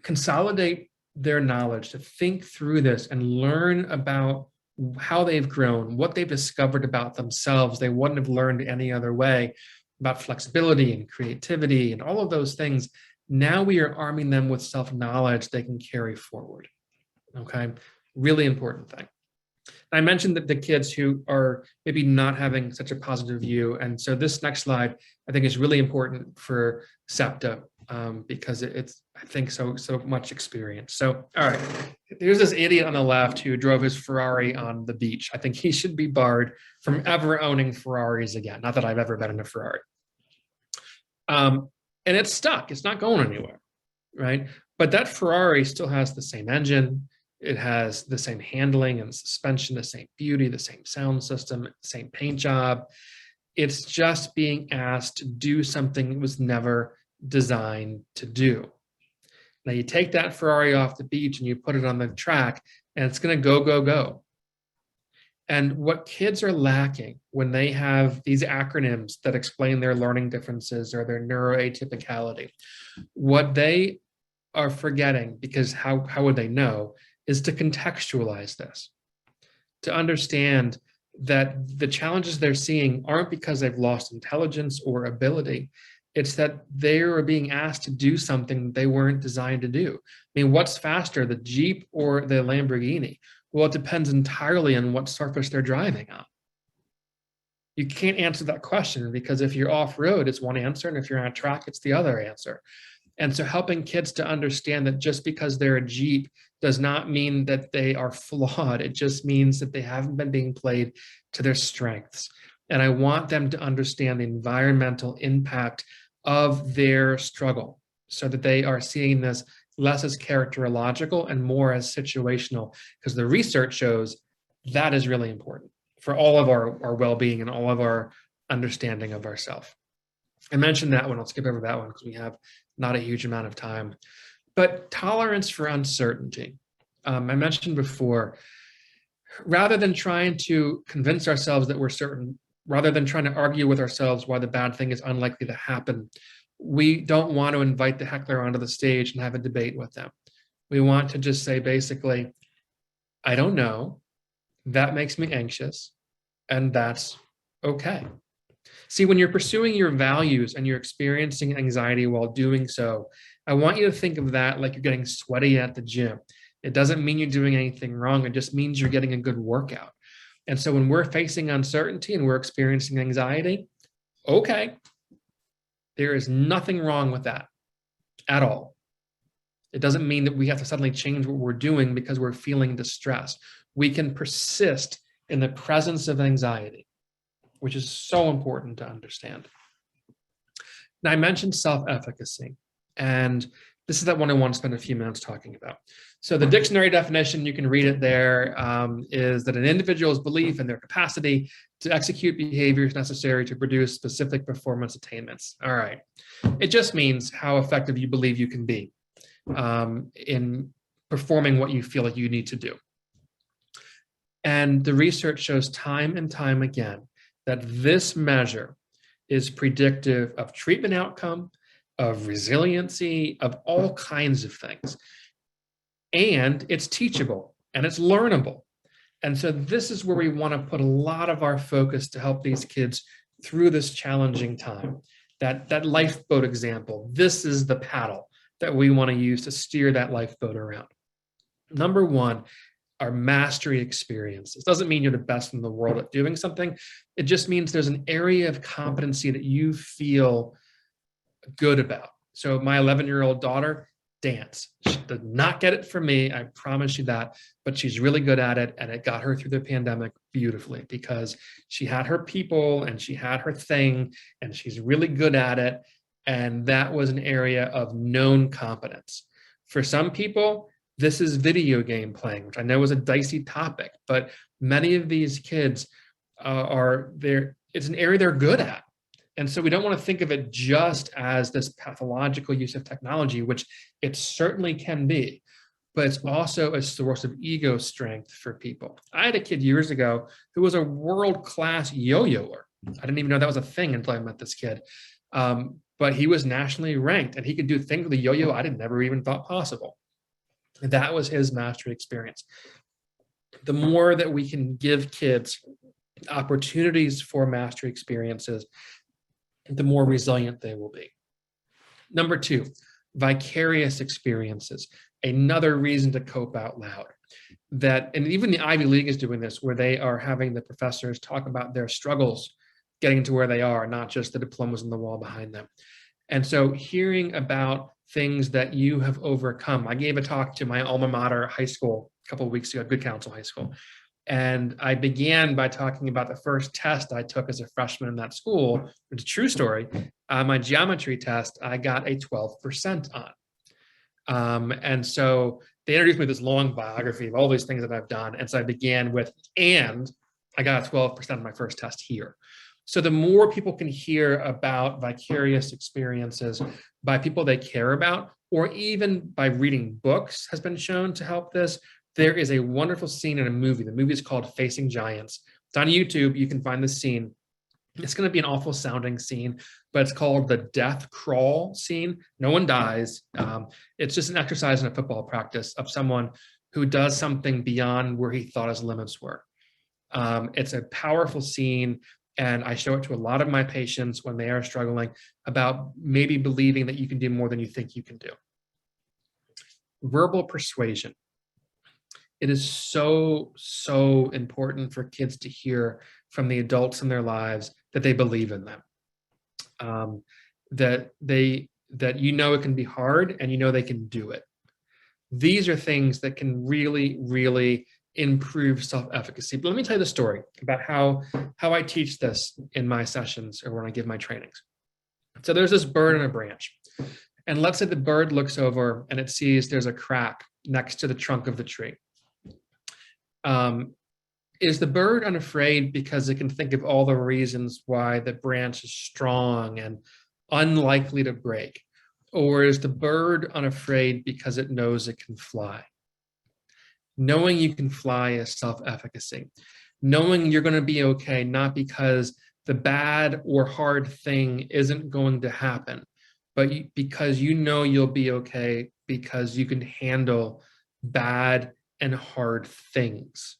consolidate their knowledge, to think through this and learn about how they've grown, what they've discovered about themselves they wouldn't have learned any other way, about flexibility and creativity and all of those things, now we are arming them with self-knowledge they can carry forward. Okay, really important thing. I mentioned that the kids who are maybe not having such a positive view, and so this next slide I think is really important for SEPTA, because it's, I think, so much experience. So, all right, there's this idiot on the left who drove his Ferrari on the beach. I think he should be barred from ever owning Ferraris again. Not that I've ever been in a Ferrari. And it's stuck. It's not going anywhere, right? But that Ferrari still has the same engine. It has the same handling and suspension, the same beauty, the same sound system, the same paint job. It's just being asked to do something it was never designed to do. Now you take that Ferrari off the beach and you put it on the track and it's going to go, go, go. And what kids are lacking when they have these acronyms that explain their learning differences or their neuroatypicality, what they are forgetting, because how would they know, is to contextualize this, to understand that the challenges they're seeing aren't because they've lost intelligence or ability. It's that they are being asked to do something they weren't designed to do. I mean, what's faster, the Jeep or the Lamborghini? Well, it depends entirely on what surface they're driving on. You can't answer that question, because if you're off-road, it's one answer, and if you're on a track, it's the other answer. And so helping kids to understand that just because they're a Jeep does not mean that they are flawed. It just means that they haven't been being played to their strengths. And I want them to understand the environmental impact of their struggle, so that they are seeing this less as characterological and more as situational, because the research shows that is really important for all of our well-being and all of our understanding of ourselves. I mentioned that one. I'll skip over that one because we have not a huge amount of time. But tolerance for uncertainty. I mentioned before, rather than trying to convince ourselves that we're certain, rather than trying to argue with ourselves why the bad thing is unlikely to happen, we don't want to invite the heckler onto the stage and have a debate with them. We want to just say, basically, I don't know, that makes me anxious, and that's okay. See, when you're pursuing your values and you're experiencing anxiety while doing so, I want you to think of that like you're getting sweaty at the gym. It doesn't mean you're doing anything wrong. It just means you're getting a good workout. And so when we're facing uncertainty and we're experiencing anxiety, okay, there is nothing wrong with that at all. It doesn't mean that we have to suddenly change what we're doing because we're feeling distress. We can persist in the presence of anxiety, which is so important to understand. Now, I mentioned self-efficacy, and this is that one I want to spend a few minutes talking about. So the dictionary definition, you can read it there, is that an individual's belief in their capacity to execute behaviors necessary to produce specific performance attainments. All right. It just means how effective you believe you can be in performing what you feel like you need to do. And the research shows time and time again that this measure is predictive of treatment outcome, of resiliency, of all kinds of things. And it's teachable and it's learnable. And so this is where we want to put a lot of our focus to help these kids through this challenging time. That lifeboat example, this is the paddle that we want to use to steer that lifeboat around. Number one, are mastery experiences. Doesn't mean you're the best in the world at doing something. It just means there's an area of competency that you feel good about. So my 11-year-old daughter, dance. She did not get it from me, I promise you that, but she's really good at it, and it got her through the pandemic beautifully because she had her people and she had her thing, and she's really good at it, and that was an area of known competence. For some people, this is video game playing, which I know is a dicey topic, but many of these kids it's an area they're good at. And so we don't want to think of it just as this pathological use of technology, which it certainly can be, but it's also a source of ego strength for people. I had a kid years ago who was a world-class yo-yoer. I didn't even know that was a thing until I met this kid. But he was nationally ranked, and he could do things with a yo-yo I had never even thought possible. That was his mastery experience. The more that we can give kids opportunities for mastery experiences, the more resilient they will be. Number two, vicarious experiences. Another reason to cope out loud. And even the Ivy League is doing this, where they are having the professors talk about their struggles getting to where they are, not just the diplomas on the wall behind them. And so hearing about things that you have overcome. I gave a talk to my alma mater high school a couple of weeks ago, Good Counsel High School. And I began by talking about the first test I took as a freshman in that school. It's a true story. My geometry test, I got a 12% on. And so they introduced me to this long biography of all these things that I've done. And so I began with, and I got a 12% on my first test here. So the more people can hear about vicarious experiences by people they care about, or even by reading books has been shown to help this. There is a wonderful scene in a movie. The movie is called Facing Giants. It's on YouTube. You can find the scene. It's going to be an awful sounding scene, but it's called the death crawl scene. No one dies. It's just an exercise in a football practice of someone who does something beyond where he thought his limits were. It's a powerful scene, and I show it to a lot of my patients when they are struggling about maybe believing that you can do more than you think you can do. Verbal persuasion. It is so, so important for kids to hear from the adults in their lives that they believe in them. That you know it can be hard and you know they can do it. These are things that can really, really improve self-efficacy. But let me tell you the story about how I teach this in my sessions or when I give my trainings. So there's this bird on a branch. And let's say the bird looks over and it sees there's a crack next to the trunk of the tree. Is the bird unafraid because it can think of all the reasons why the branch is strong and unlikely to break? Or is the bird unafraid because it knows it can fly? Knowing you can fly is self-efficacy. Knowing you're going to be okay, not because the bad or hard thing isn't going to happen, but because you know you'll be okay because you can handle bad and hard things.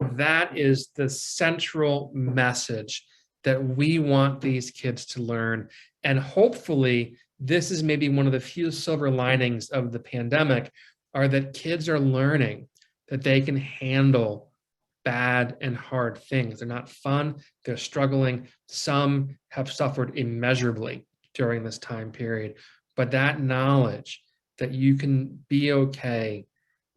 That is the central message that we want these kids to learn. And hopefully, this is maybe one of the few silver linings of the pandemic, are that kids are learning that they can handle bad and hard things. They're not fun, they're struggling. Some have suffered immeasurably during this time period. But that knowledge that you can be okay,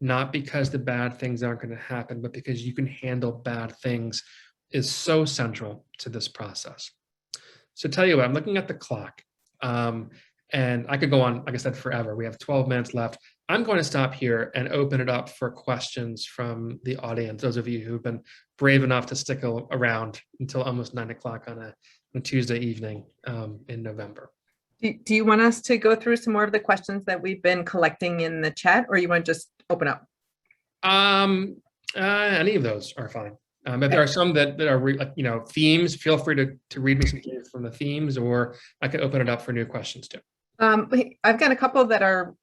not because the bad things aren't going to happen, but because you can handle bad things, is so central to this process. So tell you what, I'm looking at the clock. And I could go on, like I said, forever. We have 12 minutes left. I'm going to stop here and open it up for questions from the audience, those of you who've been brave enough to stick around until almost 9 o'clock on a Tuesday evening in November. Do you want us to go through some more of the questions that we've been collecting in the chat, or you want to just open up? Any of those are fine. But there are some that are, themes. Feel free to read me some things from the themes, or I could open it up for new questions too. I've got a couple that are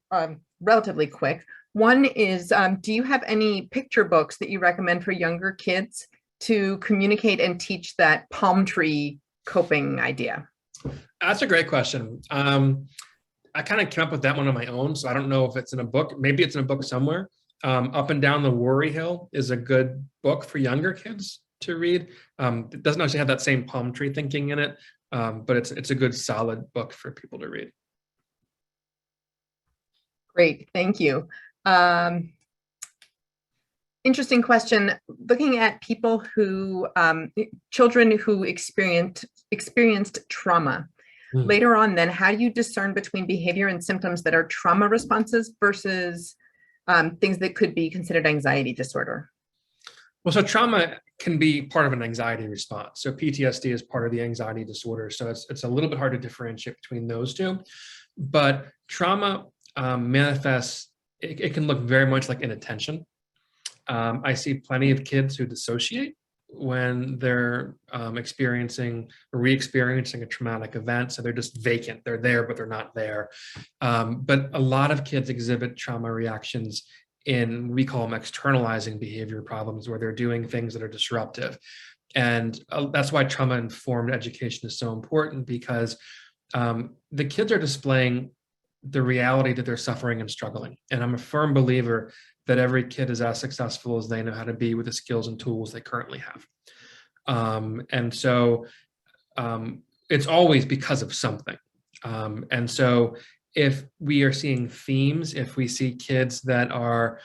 relatively quick. One is, do you have any picture books that you recommend for younger kids to communicate and teach that palm tree coping idea? That's a great question. I kind of came up with that one on my own, so I don't know if it's in a book. Maybe it's in a book somewhere. Up and Down the Worry Hill is a good book for younger kids to read. It doesn't actually have that same palm tree thinking in it, but it's a good solid book for people to read. Great, thank you. Interesting question. Looking at people who, children who experienced trauma. Later on, then, how do you discern between behavior and symptoms that are trauma responses versus things that could be considered anxiety disorder? Well, so trauma can be part of an anxiety response. So PTSD is part of the anxiety disorder. So it's a little bit hard to differentiate between those two. But trauma manifests, it can look very much like inattention. I see plenty of kids who dissociate when they're experiencing or re-experiencing a traumatic event. So they're just vacant. They're there, but they're not there. But a lot of kids exhibit trauma reactions in, we call them externalizing behavior problems, where they're doing things that are disruptive. And that's why trauma-informed education is so important, because the kids are displaying the reality that they're suffering and struggling. And I'm a firm believer that every kid is as successful as they know how to be with the skills and tools they currently have. And so it's always because of something. And so if we are seeing themes, if we see kids that are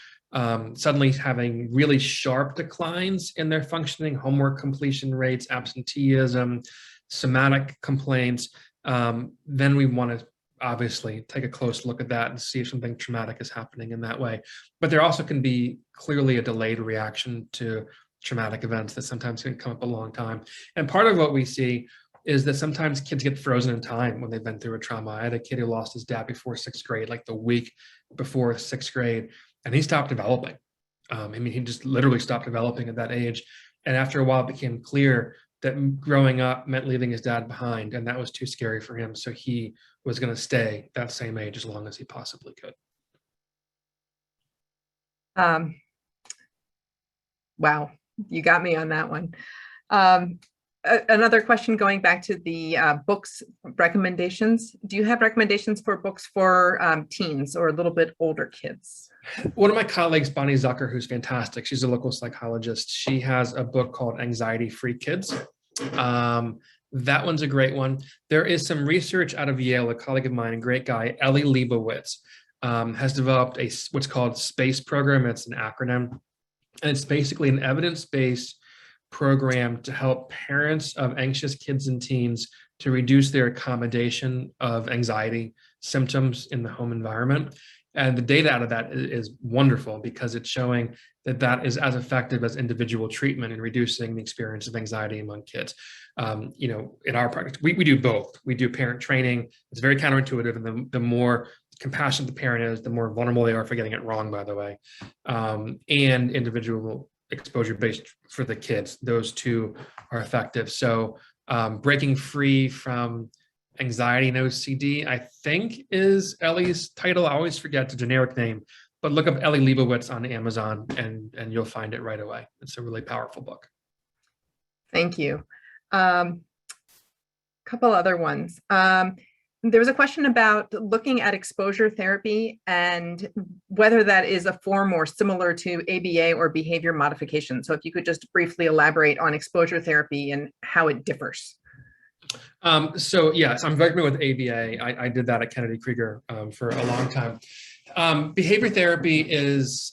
suddenly having really sharp declines in their functioning, homework completion rates, absenteeism, somatic complaints, then we want to obviously take a close look at that and see if something traumatic is happening in that way. But there also can be clearly a delayed reaction to traumatic events that sometimes can come up a long time. And part of what we see is that sometimes kids get frozen in time when they've been through a trauma. I had a kid who lost his dad before 6th grade, like the week before 6th grade, and he stopped developing. I mean, he just literally stopped developing at that age. And after a while, it became clear that growing up meant leaving his dad behind, and that was too scary for him. So he was going to stay that same age as long as he possibly could. Wow, you got me on that one. Another question going back to the books recommendations. Do you have recommendations for books for teens or a little bit older kids? One of my colleagues, Bonnie Zucker, who's fantastic, she's a local psychologist. She has a book called Anxiety Free Kids. That one's a great one. There is some research out of Yale, a colleague of mine, a great guy, Ellie Leibowitz, has developed what's called SPACE program. It's an acronym, and it's basically an evidence-based program to help parents of anxious kids and teens to reduce their accommodation of anxiety symptoms in the home environment. And the data out of that is wonderful because it's showing that that is as effective as individual treatment in reducing the experience of anxiety among kids. You know, in our practice, we do both. We do parent training. It's very counterintuitive, and the more compassionate the parent is, the more vulnerable they are for getting it wrong, by the way, and individual exposure-based for the kids. Those two are effective. So breaking free from anxiety and OCD, I think, is Ellie's title. I always forget the generic name, but look up Ellie Leibowitz on Amazon and you'll find it right away. It's a really powerful book. Thank you. Couple other ones. There was a question about looking at exposure therapy and whether that is a form or similar to ABA or behavior modification. So if you could just briefly elaborate on exposure therapy and how it differs. So yes, I'm very familiar with ABA. I did that at Kennedy Krieger for a long time. Behavior therapy is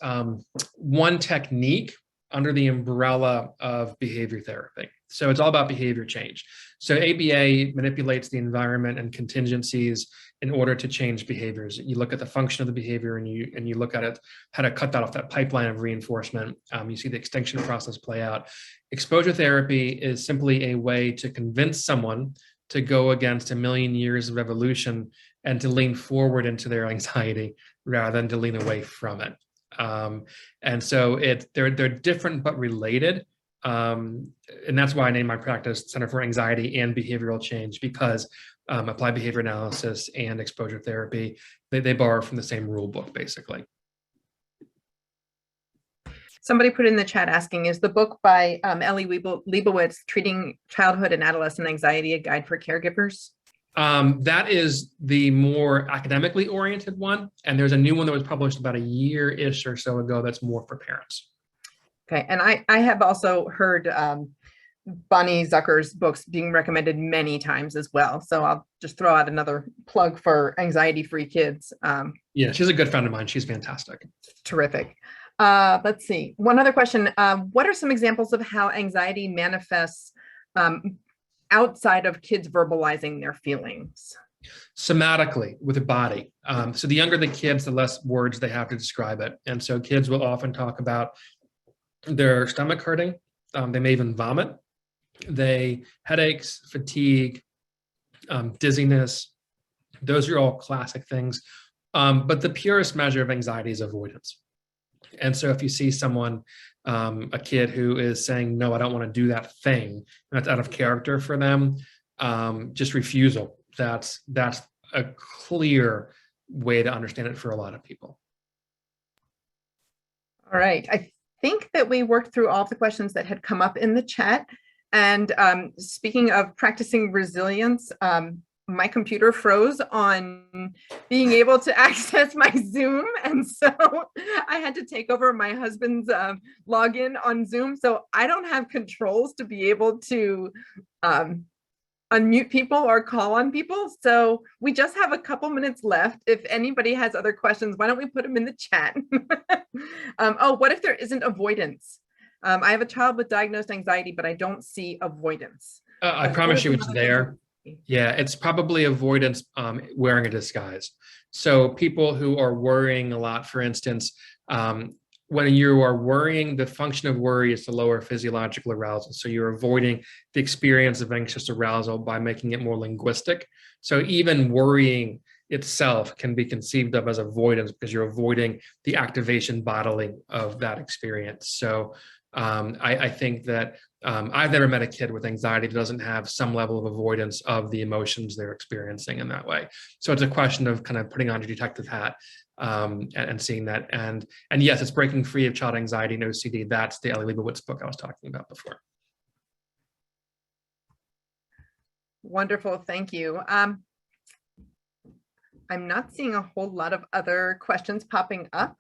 one technique under the umbrella of behavior therapy. So it's all about behavior change. So ABA manipulates the environment and contingencies in order to change behaviors. You look at the function of the behavior and you look at it, how to cut that off that pipeline of reinforcement. You see the extinction process play out. Exposure therapy is simply a way to convince someone to go against 1 million years of evolution and to lean forward into their anxiety rather than to lean away from it. And so they're different but related. And that's why I named my practice Center for Anxiety and Behavioral Change, because applied behavior analysis and exposure therapy, they borrow from the same rule book, basically. Somebody put in the chat asking, is the book by Ellie Leibowitz, Treating Childhood and Adolescent Anxiety, a Guide for Caregivers? That is the more academically oriented one. And there's a new one that was published about a year-ish or so ago that's more for parents. Okay, and I have also heard Bonnie Zucker's books being recommended many times as well. So I'll just throw out another plug for Anxiety-Free Kids. Yeah, she's a good friend of mine. She's fantastic. Terrific. Let's see. One other question. What are some examples of how anxiety manifests outside of kids verbalizing their feelings? Somatically, with the body. So the younger the kids, the less words they have to describe it. And so kids will often talk about their stomach hurting. They may even vomit. Headaches, fatigue, dizziness. Those are all classic things. But the purest measure of anxiety is avoidance. And so if you see someone, a kid who is saying, no, I don't want to do that thing, and that's out of character for them, just refusal. That's a clear way to understand it for a lot of people. All right. I think that we worked through all the questions that had come up in the chat. And speaking of practicing resilience, my computer froze on being able to access my Zoom. And so I had to take over my husband's login on Zoom. So I don't have controls to be able to unmute people or call on people. So we just have a couple minutes left. If anybody has other questions, why don't we put them in the chat? Oh, what if there isn't avoidance? I have a child with diagnosed anxiety, but I don't see avoidance. I promise you it's there. Yeah, it's probably avoidance wearing a disguise. So people who are worrying a lot, for instance, when you are worrying, the function of worry is to lower physiological arousal. So you're avoiding the experience of anxious arousal by making it more linguistic. So even worrying itself can be conceived of as avoidance because you're avoiding the activation bodily of that experience. So I think that I've never met a kid with anxiety that doesn't have some level of avoidance of the emotions they're experiencing in that way. So it's a question of kind of putting on your detective hat and seeing that. And yes, it's breaking free of child anxiety and OCD. That's the Ellie Leibovitz book I was talking about before. Wonderful, thank you. I'm not seeing a whole lot of other questions popping up.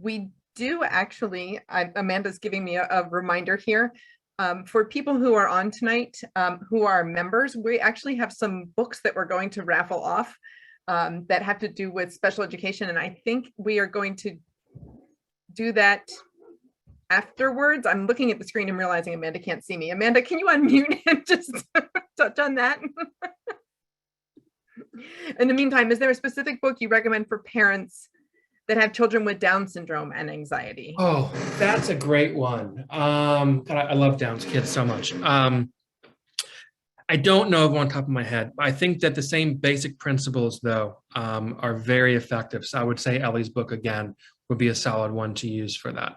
We do actually, Amanda's giving me a reminder here. For people who are on tonight, who are members, we actually have some books that we're going to raffle off that have to do with special education. And I think we are going to do that afterwards. I'm looking at the screen and realizing Amanda can't see me. Amanda, can you unmute and just touch on that? In the meantime, is there a specific book you recommend for parents that have children with Down syndrome and anxiety? Oh, that's a great one. God, I love Down's kids so much. I don't know of one on top of my head. I think that the same basic principles, though, are very effective. So I would say Ellie's book, again, would be a solid one to use for that.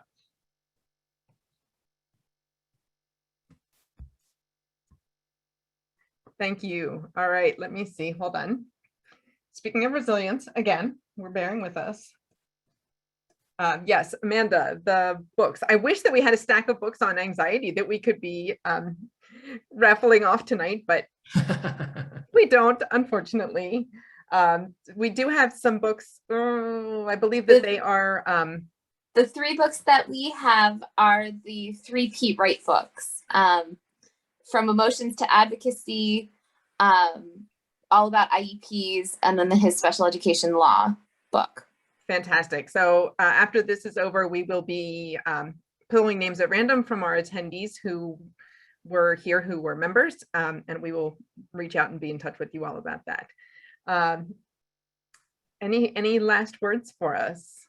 Thank you. All right, let me see. Hold on. Speaking of resilience, again, we're bearing with us. Yes, Amanda, the books. I wish that we had a stack of books on anxiety that we could be raffling off tonight, but we don't, unfortunately. We do have some books. I believe that they are. The 3 books that we have are the 3 Pete Wright books. From Emotions to Advocacy, all about IEPs, and then his special education law book. Fantastic. So after this is over, we will be pulling names at random from our attendees who were here, who were members, and we will reach out and be in touch with you all about that. Any last words for us?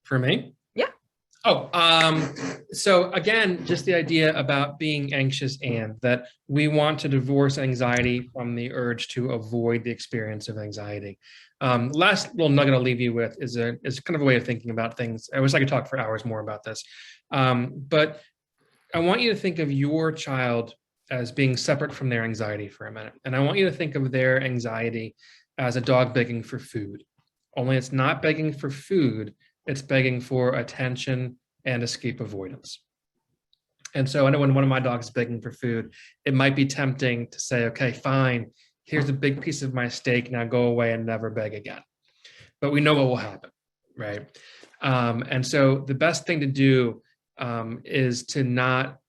For me? Yeah. Oh, so again, just the idea about being anxious and that we want to divorce anxiety from the urge to avoid the experience of anxiety. Last little nugget I'll leave you with is kind of a way of thinking about things. I wish I could talk for hours more about this, but I want you to think of your child as being separate from their anxiety for a minute. And I want you to think of their anxiety as a dog begging for food, only it's not begging for food, it's begging for attention and escape avoidance. And so I know when one of my dogs is begging for food, it might be tempting to say, okay, fine, here's a big piece of my steak, now go away and never beg again. But we know what will happen, right? And so the best thing to do is to not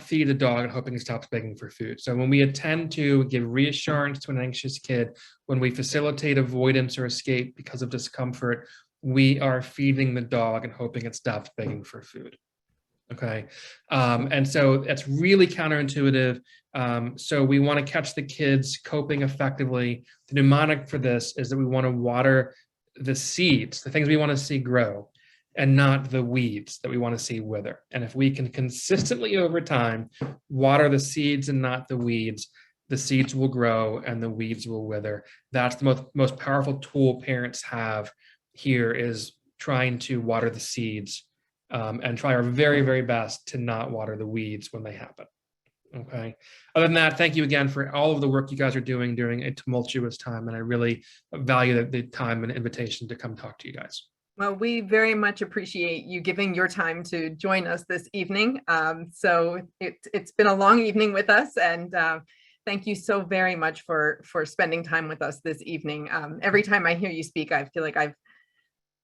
feed a dog and hoping it stops begging for food. So when we attend to give reassurance to an anxious kid, when we facilitate avoidance or escape because of discomfort, we are feeding the dog and hoping it stops begging for food. Okay. And so that's really counterintuitive. So we want to catch the kids coping effectively. The mnemonic for this is that we want to water the seeds, the things we want to see grow, and not the weeds that we want to see wither. And if we can consistently over time water the seeds and not the weeds, the seeds will grow and the weeds will wither. That's the most powerful tool parents have here, is trying to water the seeds and try our very, very best to not water the weeds when they happen. Okay. Other than that, thank you again for all of the work you guys are doing during a tumultuous time. And I really value the time and invitation to come talk to you guys. Well, we very much appreciate you giving your time to join us this evening. So it's been a long evening with us, and thank you so very much for spending time with us this evening. Every time I hear you speak, I feel like I've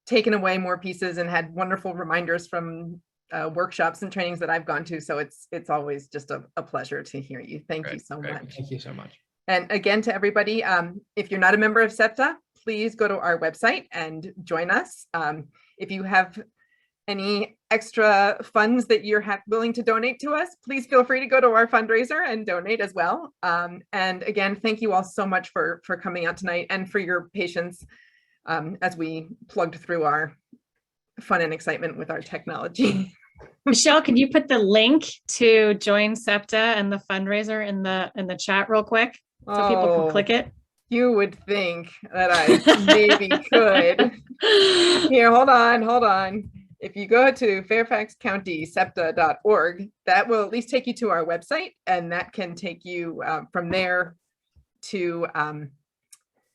taken away more pieces and had wonderful reminders from workshops and trainings that I've gone to. So it's always just a pleasure to hear you. Thank you Great, so great. much. Thank you so much. And again, to everybody, if you're not a member of SEPTA, please go to our website and join us. If you have any extra funds that you're willing to donate to us, please feel free to go to our fundraiser and donate as well. And again, thank you all so much for coming out tonight and for your patience as we plugged through our fun and excitement with our technology. Michelle, can you put the link to join SEPTA and the fundraiser in the chat real quick so people can click it? You would think that I maybe could. Here, hold on. If you go to fairfaxcountysepta.org, that will at least take you to our website, and that can take you from there to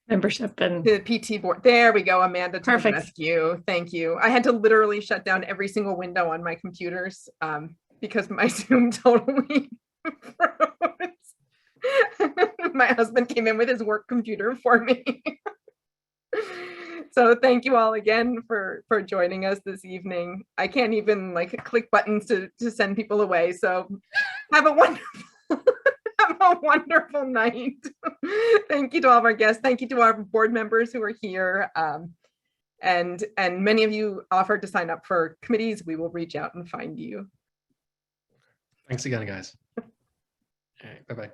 Membership and the PT board. There we go, Amanda, to the Perfect. rescue. Thank you. I had to literally shut down every single window on my computers because my Zoom totally froze. My husband came in with his work computer for me. So thank you all again for joining us this evening. I can't even like click buttons to send people away. So have a wonderful night. Thank you to all of our guests. Thank you to our board members who are here. And many of you offered to sign up for committees. We will reach out and find you. Thanks again, guys. All right, bye-bye.